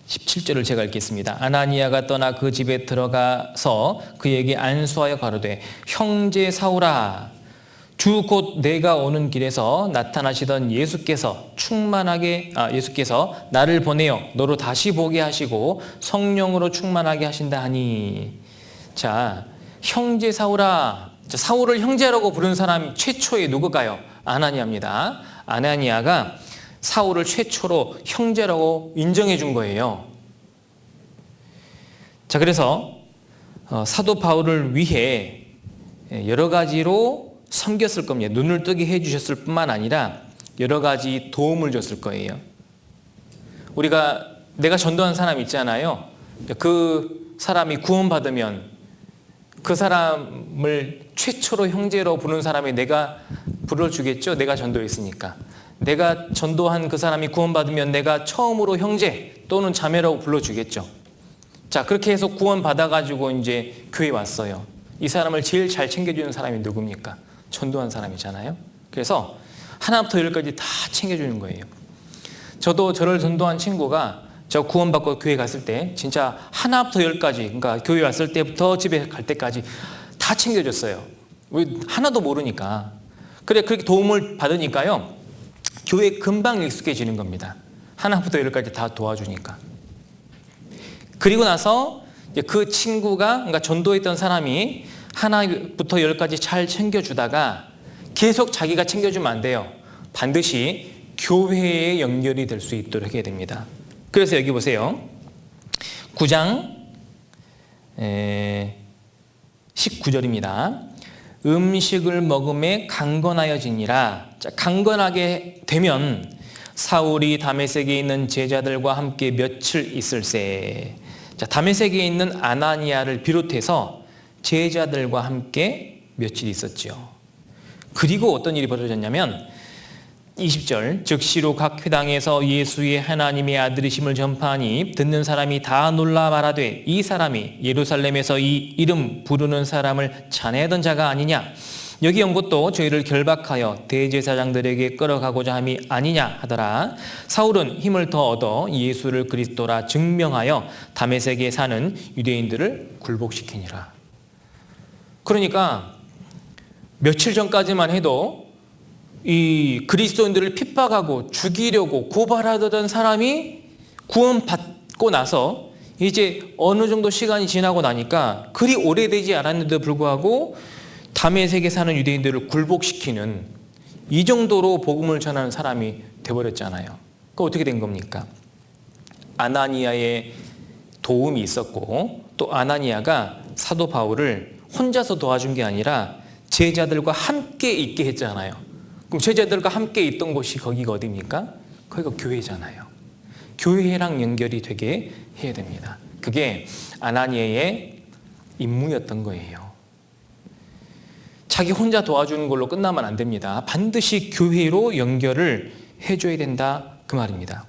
17절을 제가 읽겠습니다. 아나니아가 떠나 그 집에 들어가서 그에게 안수하여 가로되 형제 사울아 주 곧 내가 오는 길에서 나타나시던 예수께서 나를 보내어 너로 다시 보게 하시고 성령으로 충만하게 하신다 하니. 자, 형제 사울아. 자, 사울을 형제라고 부른 사람 최초의 누구가요? 아나니아입니다. 아나니아가 사울을 최초로 형제라고 인정해 준 거예요. 자, 그래서 사도 바울을 위해 여러 가지로 섬겼을 겁니다. 눈을 뜨게 해주셨을 뿐만 아니라 여러 가지 도움을 줬을 거예요. 내가 전도한 사람 있잖아요. 그 사람이 구원받으면 그 사람을 최초로 형제로 부르는 사람이 내가 불러주겠죠. 내가 전도했으니까. 내가 전도한 그 사람이 구원받으면 내가 처음으로 형제 또는 자매라고 불러주겠죠. 자, 그렇게 해서 구원받아가지고 이제 교회에 왔어요. 이 사람을 제일 잘 챙겨주는 사람이 누굽니까? 전도한 사람이잖아요. 그래서 하나부터 열까지 다 챙겨주는 거예요. 저도 저를 전도한 친구가 저 구원받고 교회 갔을 때 진짜 하나부터 열까지, 그러니까 교회 왔을 때부터 집에 갈 때까지 다 챙겨줬어요. 하나도 모르니까. 그렇게 도움을 받으니까요. 교회에 금방 익숙해지는 겁니다. 하나부터 열까지 다 도와주니까. 그리고 나서 그 친구가, 그러니까 전도했던 사람이 하나부터 열까지 잘 챙겨주다가 계속 자기가 챙겨주면 안 돼요. 반드시 교회에 연결이 될 수 있도록 해야 됩니다. 그래서 여기 보세요. 9장 19절입니다. 음식을 먹음에 강건하여지니라. 자, 강건하게 되면 사울이 다메섹에 있는 제자들과 함께 며칠 있을세. 자, 다메섹에 있는 아나니아를 비롯해서 제자들과 함께 며칠 있었죠. 그리고 어떤 일이 벌어졌냐면 20절 즉시로 각 회당에서 예수의 하나님의 아들이심을 전파하니 듣는 사람이 다 놀라 말하되 이 사람이 예루살렘에서 이 이름 부르는 사람을 찬해하던 자가 아니냐. 여기 온 것도 저희를 결박하여 대제사장들에게 끌어가고자 함이 아니냐 하더라. 사울은 힘을 더 얻어 예수를 그리스도라 증명하여 다메섹에 사는 유대인들을 굴복시키니라. 그러니까 며칠 전까지만 해도 이 그리스도인들을 핍박하고 죽이려고 고발하던 사람이 구원받고 나서 이제 어느 정도 시간이 지나고 나니까 그리 오래되지 않았는데도 불구하고 다메섹에 사는 유대인들을 굴복시키는 이 정도로 복음을 전하는 사람이 돼버렸잖아요. 그 어떻게 된 겁니까? 아나니아의 도움이 있었고 또 아나니아가 사도 바울을 혼자서 도와준 게 아니라 제자들과 함께 있게 했잖아요. 그럼 제자들과 함께 있던 곳이 거기가 어디입니까? 거기가 교회잖아요. 교회랑 연결이 되게 해야 됩니다. 그게 아나니아의 임무였던 거예요. 자기 혼자 도와주는 걸로 끝나면 안 됩니다. 반드시 교회로 연결을 해줘야 된다 그 말입니다.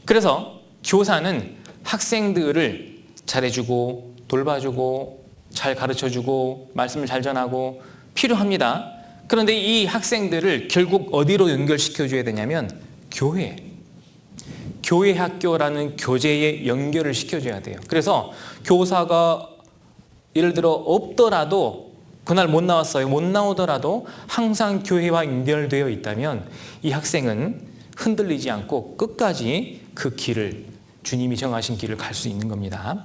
그래서 교사는 학생들을 잘해주고 돌봐주고 잘 가르쳐주고 말씀을 잘 전하고 필요합니다. 그런데 이 학생들을 결국 어디로 연결시켜줘야 되냐면 교회 학교라는 교재에 연결을 시켜줘야 돼요. 그래서 교사가 예를 들어 없더라도 그날 못 나왔어요. 못 나오더라도 항상 교회와 연결되어 있다면 이 학생은 흔들리지 않고 끝까지 그 길을 주님이 정하신 길을 갈 수 있는 겁니다.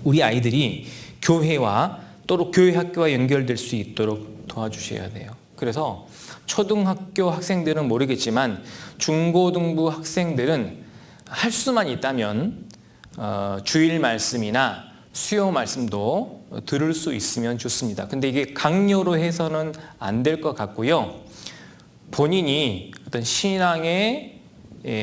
우리 아이들이 교회와 또 교회 학교와 연결될 수 있도록 도와주셔야 돼요. 그래서 초등학교 학생들은 모르겠지만 중고등부 학생들은 할 수만 있다면 주일 말씀이나 수요 말씀도 들을 수 있으면 좋습니다. 근데 이게 강요로 해서는 안 될 것 같고요. 본인이 어떤 신앙의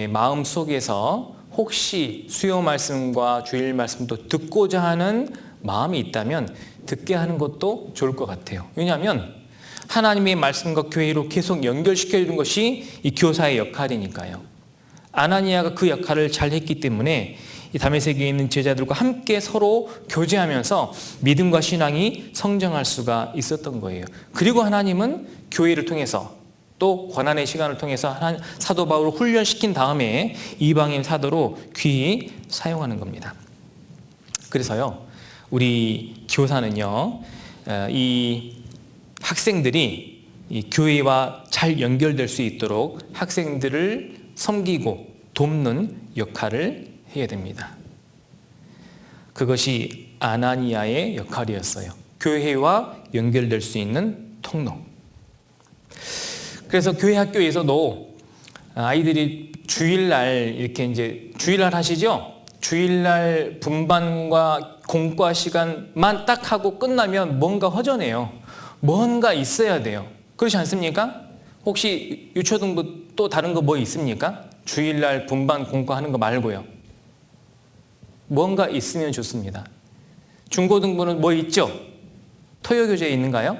마음 속에서 혹시 수요 말씀과 주일 말씀도 듣고자 하는 마음이 있다면 듣게 하는 것도 좋을 것 같아요. 왜냐하면 하나님의 말씀과 교회로 계속 연결시켜주는 것이 이 교사의 역할이니까요. 아나니아가 그 역할을 잘 했기 때문에 이 다메섹에 있는 제자들과 함께 서로 교제하면서 믿음과 신앙이 성장할 수가 있었던 거예요. 그리고 하나님은 교회를 통해서 또 고난의 시간을 통해서 사도 바울을 훈련시킨 다음에 이방인 사도로 귀히 사용하는 겁니다. 그래서요, 우리 교사는요, 이 학생들이 이 교회와 잘 연결될 수 있도록 학생들을 섬기고 돕는 역할을 해야 됩니다. 그것이 아나니아의 역할이었어요. 교회와 연결될 수 있는 통로. 그래서 교회 학교에서도 아이들이 주일날 이렇게 이제 주일날 하시죠? 주일날 분반과 공과 시간만 딱 하고 끝나면 뭔가 허전해요. 뭔가 있어야 돼요. 그렇지 않습니까? 혹시 유초등부 또 다른 거 뭐 있습니까? 주일날 분반 공과 하는 거 말고요. 뭔가 있으면 좋습니다. 중고등부는 뭐 있죠? 토요교재 있는가요?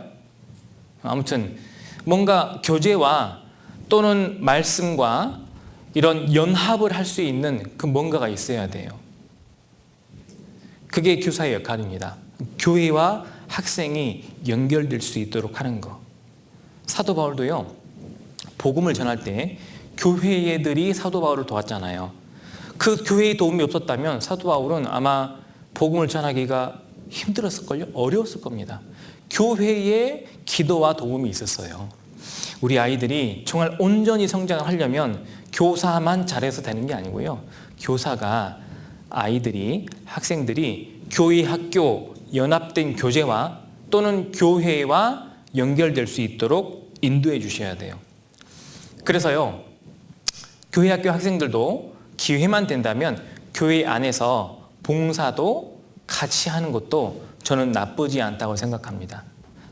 아무튼 뭔가 교재와 또는 말씀과 이런 연합을 할 수 있는 그 뭔가가 있어야 돼요. 그게 교사의 역할입니다. 교회와 학생이 연결될 수 있도록 하는 거. 사도 바울도요, 복음을 전할 때 교회 애들이 사도 바울을 도왔잖아요. 그 교회의 도움이 없었다면 사도 바울은 아마 복음을 전하기가 힘들었을걸요? 어려웠을 겁니다. 교회의 기도와 도움이 있었어요. 우리 아이들이 정말 온전히 성장을 하려면 교사만 잘해서 되는 게 아니고요. 교사가 아이들이, 학생들이 교회 학교 연합된 교재와 또는 교회와 연결될 수 있도록 인도해 주셔야 돼요. 그래서요, 교회 학교 학생들도 기회만 된다면 교회 안에서 봉사도 같이 하는 것도 저는 나쁘지 않다고 생각합니다.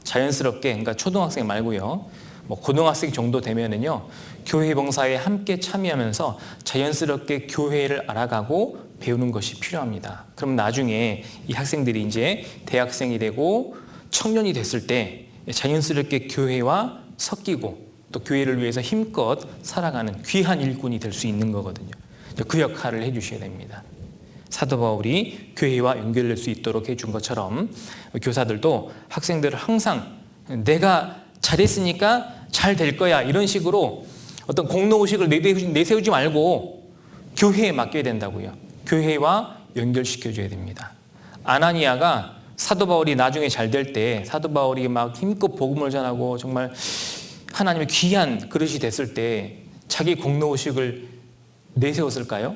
자연스럽게, 그러니까 초등학생 말고요, 뭐 고등학생 정도 되면은요, 교회 봉사에 함께 참여하면서 자연스럽게 교회를 알아가고 배우는 것이 필요합니다. 그럼 나중에 이 학생들이 이제 대학생이 되고 청년이 됐을 때 자연스럽게 교회와 섞이고 또 교회를 위해서 힘껏 살아가는 귀한 일꾼이 될 수 있는 거거든요. 그 역할을 해주셔야 됩니다. 사도 바울이 교회와 연결될 수 있도록 해준 것처럼 교사들도 학생들을 항상 내가 잘했으니까 잘 될 거야 이런 식으로 어떤 공로의식을 내세우지 말고 교회에 맡겨야 된다고요. 교회와 연결시켜줘야 됩니다. 아나니아가 사도 바울이 나중에 잘 될 때 사도 바울이 막 힘껏 복음을 전하고 정말 하나님의 귀한 그릇이 됐을 때 자기 공로의식을 내세웠을까요?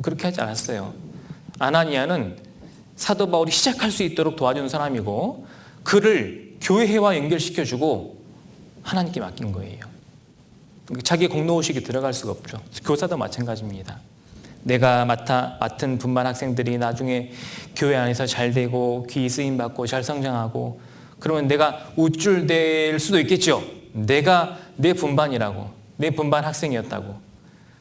그렇게 하지 않았어요. 아나니아는 사도 바울이 시작할 수 있도록 도와준 사람이고 그를 교회와 연결시켜주고 하나님께 맡긴 거예요. 자기 공로의식이 들어갈 수가 없죠. 교사도 마찬가지입니다. 내가 맡은 분반 학생들이 나중에 교회 안에서 잘 되고 귀 쓰임받고 잘 성장하고 그러면 내가 우쭐댈 수도 있겠죠. 내가 내 분반이라고, 내 분반 학생이었다고.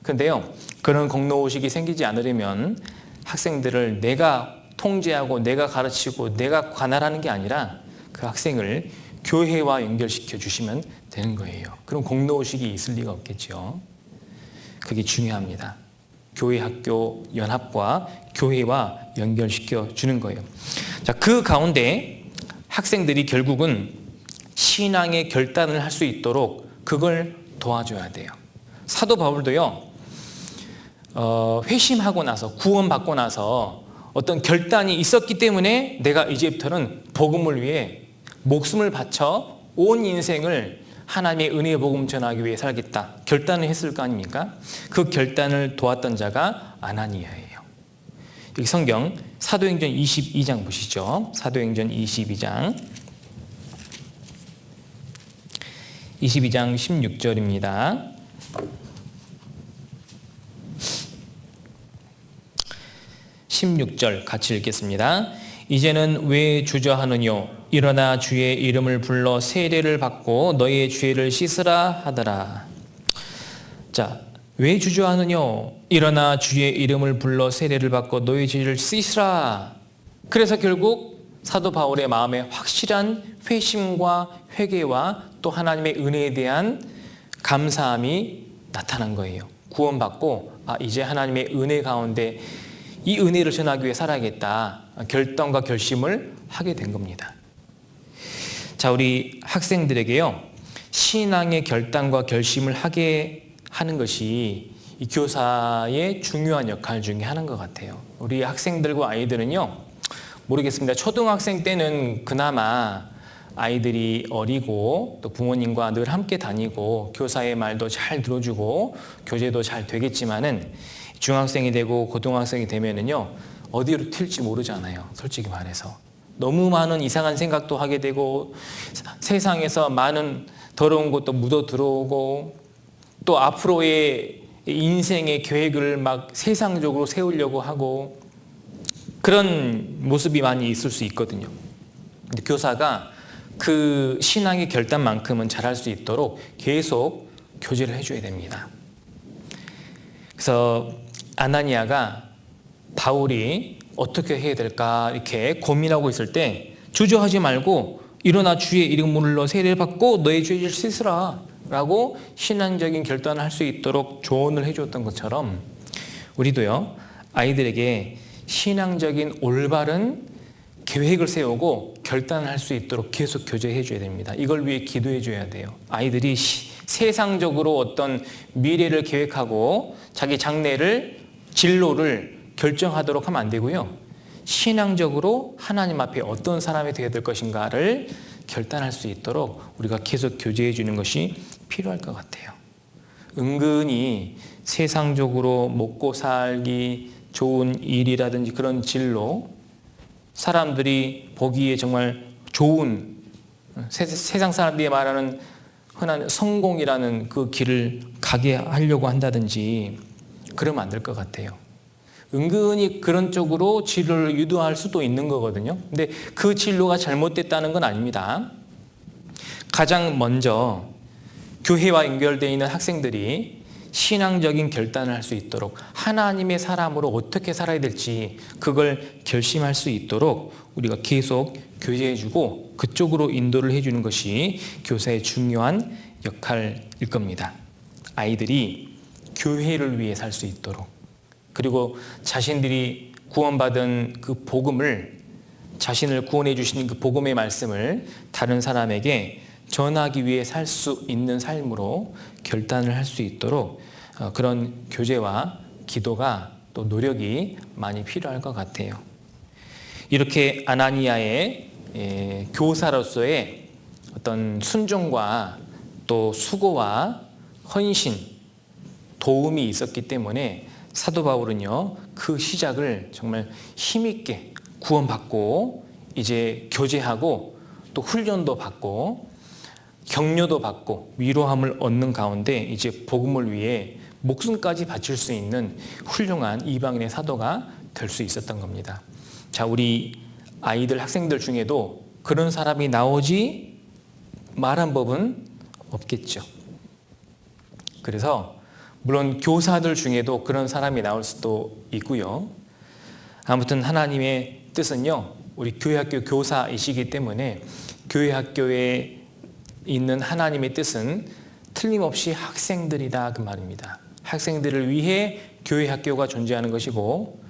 그런데요, 그런 공로의식이 생기지 않으려면 학생들을 내가 통제하고 내가 가르치고 내가 관할하는 게 아니라 그 학생을 교회와 연결시켜 주시면 되는 거예요. 그럼 공로의식이 있을 리가 없겠죠. 그게 중요합니다. 교회 학교 연합과 교회와 연결시켜 주는 거예요. 자, 그 가운데 학생들이 결국은 신앙의 결단을 할 수 있도록 그걸 도와줘야 돼요. 사도 바울도요, 회심하고 나서 구원받고 나서 어떤 결단이 있었기 때문에 내가 이제부터는 복음을 위해 목숨을 바쳐 온 인생을 하나님의 은혜의 복음 전하기 위해 살겠다. 결단을 했을 거 아닙니까? 그 결단을 도왔던 자가 아나니아예요. 여기 성경 사도행전 22장 보시죠. 사도행전 22장 16절입니다. (16절) 같이 읽겠습니다. 이제는 왜 주저하느뇨? 일어나 주의 이름을 불러 세례를 받고 너희의 죄를 씻으라 하더라. 자, 왜 주저하느뇨? 일어나 주의 이름을 불러 세례를 받고 너희의 죄를 씻으라. 그래서 결국 사도 바울의 마음에 확실한 회심과 회개와 또 하나님의 은혜에 대한 감사함이 나타난 거예요. 구원받고 이제 하나님의 은혜 가운데 이 은혜를 전하기 위해 살아야겠다 결단과 결심을 하게 된 겁니다. 자, 우리 학생들에게요, 신앙의 결단과 결심을 하게 하는 것이 이 교사의 중요한 역할 중에 하나인 것 같아요. 우리 학생들과 아이들은요, 모르겠습니다. 초등학생 때는 그나마 아이들이 어리고 또 부모님과 늘 함께 다니고 교사의 말도 잘 들어주고 교제도 잘 되겠지만은 중학생이 되고 고등학생이 되면은요, 어디로 튈지 모르잖아요. 솔직히 말해서. 너무 많은 이상한 생각도 하게 되고 세상에서 많은 더러운 것도 묻어 들어오고 또 앞으로의 인생의 계획을 막 세상적으로 세우려고 하고 그런 모습이 많이 있을 수 있거든요. 근데 교사가 그 신앙의 결단만큼은 잘할 수 있도록 계속 교제를 해줘야 됩니다. 그래서 아나니아가 바울이 어떻게 해야 될까 이렇게 고민하고 있을 때 주저하지 말고 일어나 주의 이름으로 세례를 받고 너의 죄를 씻으라 라고 신앙적인 결단을 할 수 있도록 조언을 해줬던 것처럼 우리도요, 아이들에게 신앙적인 올바른 계획을 세우고 결단을 할 수 있도록 계속 교제해 줘야 됩니다. 이걸 위해 기도해 줘야 돼요. 아이들이 세상적으로 어떤 미래를 계획하고 자기 장래를 진로를 결정하도록 하면 안 되고요, 신앙적으로 하나님 앞에 어떤 사람이 되어야 될 것인가를 결단할 수 있도록 우리가 계속 교제해 주는 것이 필요할 것 같아요. 은근히 세상적으로 먹고 살기 좋은 일이라든지 그런 진로, 사람들이 보기에 정말 좋은 세상 사람들이 말하는 흔한 성공이라는 그 길을 가게 하려고 한다든지 그러면 안 될 것 같아요. 은근히 그런 쪽으로 진로를 유도할 수도 있는 거거든요. 근데 그 진로가 잘못됐다는 건 아닙니다. 가장 먼저 교회와 연결되어 있는 학생들이 신앙적인 결단을 할 수 있도록 하나님의 사람으로 어떻게 살아야 될지 그걸 결심할 수 있도록 우리가 계속 교제해주고 그쪽으로 인도를 해주는 것이 교사의 중요한 역할일 겁니다. 아이들이 교회를 위해 살 수 있도록, 그리고 자신들이 구원받은 그 복음을, 자신을 구원해 주시는 그 복음의 말씀을 다른 사람에게 전하기 위해 살 수 있는 삶으로 결단을 할 수 있도록 그런 교제와 기도가 또 노력이 많이 필요할 것 같아요. 이렇게 아나니아의 교사로서의 어떤 순종과 또 수고와 헌신, 도움이 있었기 때문에 사도 바울은요, 그 시작을 정말 힘있게 구원받고 이제 교제하고 또 훈련도 받고 격려도 받고 위로함을 얻는 가운데 이제 복음을 위해 목숨까지 바칠 수 있는 훌륭한 이방인의 사도가 될 수 있었던 겁니다. 자, 우리 아이들, 학생들 중에도 그런 사람이 나오지 말한 법은 없겠죠. 그래서 물론 교사들 중에도 그런 사람이 나올 수도 있고요. 아무튼 하나님의 뜻은요, 우리 교회학교 교사이시기 때문에 교회학교에 있는 하나님의 뜻은 틀림없이 학생들이다 그 말입니다. 학생들을 위해 교회학교가 존재하는 것이고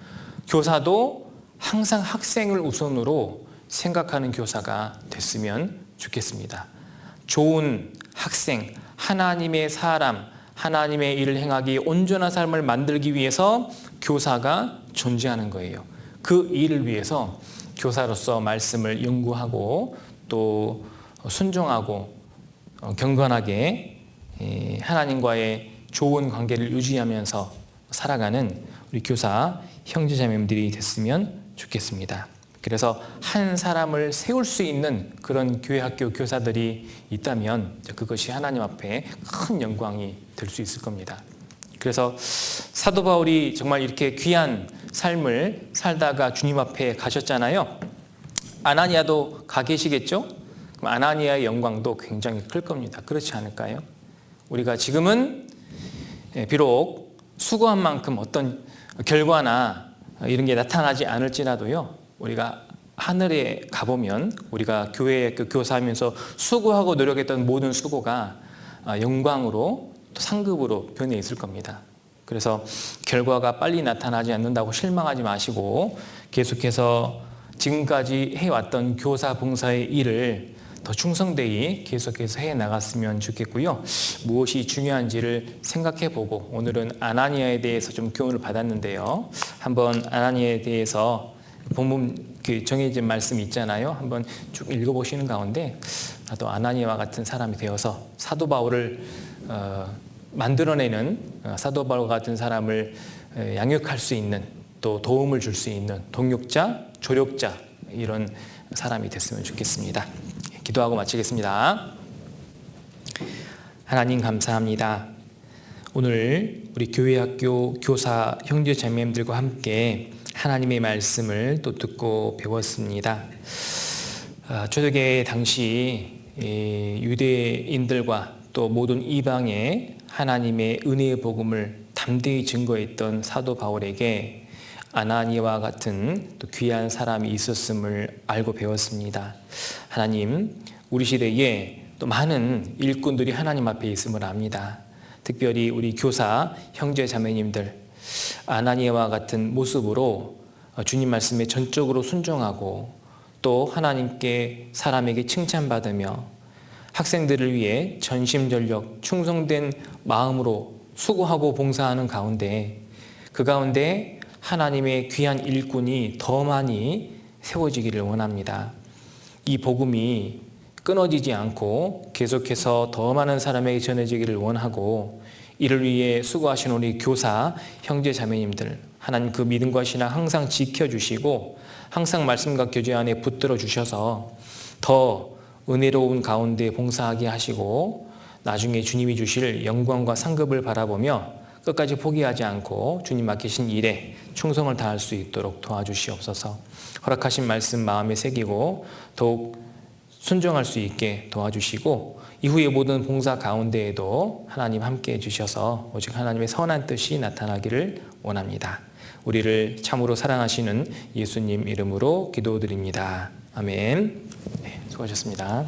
교사도 항상 학생을 우선으로 생각하는 교사가 됐으면 좋겠습니다. 좋은 학생, 하나님의 사람, 하나님의 일을 행하기 온전한 삶을 만들기 위해서 교사가 존재하는 거예요. 그 일을 위해서 교사로서 말씀을 연구하고 또 순종하고 경건하게 하나님과의 좋은 관계를 유지하면서 살아가는 우리 교사 형제자매들이 됐으면 좋겠습니다. 그래서 한 사람을 세울 수 있는 그런 교회학교 교사들이 있다면 그것이 하나님 앞에 큰 영광이 될 수 있을 겁니다. 그래서 사도 바울이 정말 이렇게 귀한 삶을 살다가 주님 앞에 가셨잖아요. 아나니아도 가 계시겠죠? 그럼 아나니아의 영광도 굉장히 클 겁니다. 그렇지 않을까요? 우리가 지금은 비록 수고한 만큼 어떤 결과나 이런 게 나타나지 않을지라도요, 우리가 하늘에 가보면 우리가 교회에 교사하면서 수고하고 노력했던 모든 수고가 영광으로 또 상급으로 변해 있을 겁니다. 그래서 결과가 빨리 나타나지 않는다고 실망하지 마시고 계속해서 지금까지 해왔던 교사 봉사의 일을 더 충성되이 계속해서 해나갔으면 좋겠고요. 무엇이 중요한지를 생각해보고 오늘은 아나니아에 대해서 좀 교훈을 받았는데요. 한번 아나니아에 대해서 본문 정해진 말씀 있잖아요. 한번 쭉 읽어보시는 가운데 나도 아나니아와 같은 사람이 되어서 사도 바울을 만들어내는 사도 바울 같은 사람을 양육할 수 있는 또 도움을 줄 수 있는 동역자, 조력자 이런 사람이 됐으면 좋겠습니다. 기도하고 마치겠습니다. 하나님 감사합니다. 오늘 우리 교회학교 교사 형제 자매님들과 함께 하나님의 말씀을 또 듣고 배웠습니다. 초대교회 당시 유대인들과 또 모든 이방에 하나님의 은혜의 복음을 담대히 증거했던 사도 바울에게 아나니아와 같은 또 귀한 사람이 있었음을 알고 배웠습니다. 하나님, 우리 시대에 또 많은 일꾼들이 하나님 앞에 있음을 압니다. 특별히 우리 교사, 형제 자매님들, 아나니아와 같은 모습으로 주님 말씀에 전적으로 순종하고 또 하나님께 사람에게 칭찬받으며 학생들을 위해 전심전력 충성된 마음으로 수고하고 봉사하는 가운데 그 가운데 하나님의 귀한 일꾼이 더 많이 세워지기를 원합니다. 이 복음이 끊어지지 않고 계속해서 더 많은 사람에게 전해지기를 원하고 이를 위해 수고하신 우리 교사, 형제 자매님들 하나님 그 믿음과 신앙 항상 지켜주시고 항상 말씀과 교제 안에 붙들어 주셔서 더 은혜로운 가운데 봉사하게 하시고 나중에 주님이 주실 영광과 상급을 바라보며 끝까지 포기하지 않고 주님 맡기신 일에 충성을 다할 수 있도록 도와주시옵소서. 허락하신 말씀 마음에 새기고 더욱 순종할 수 있게 도와주시고 이후의 모든 봉사 가운데에도 하나님 함께 해주셔서 오직 하나님의 선한 뜻이 나타나기를 원합니다. 우리를 참으로 사랑하시는 예수님 이름으로 기도드립니다. 아멘. 네, 수고하셨습니다.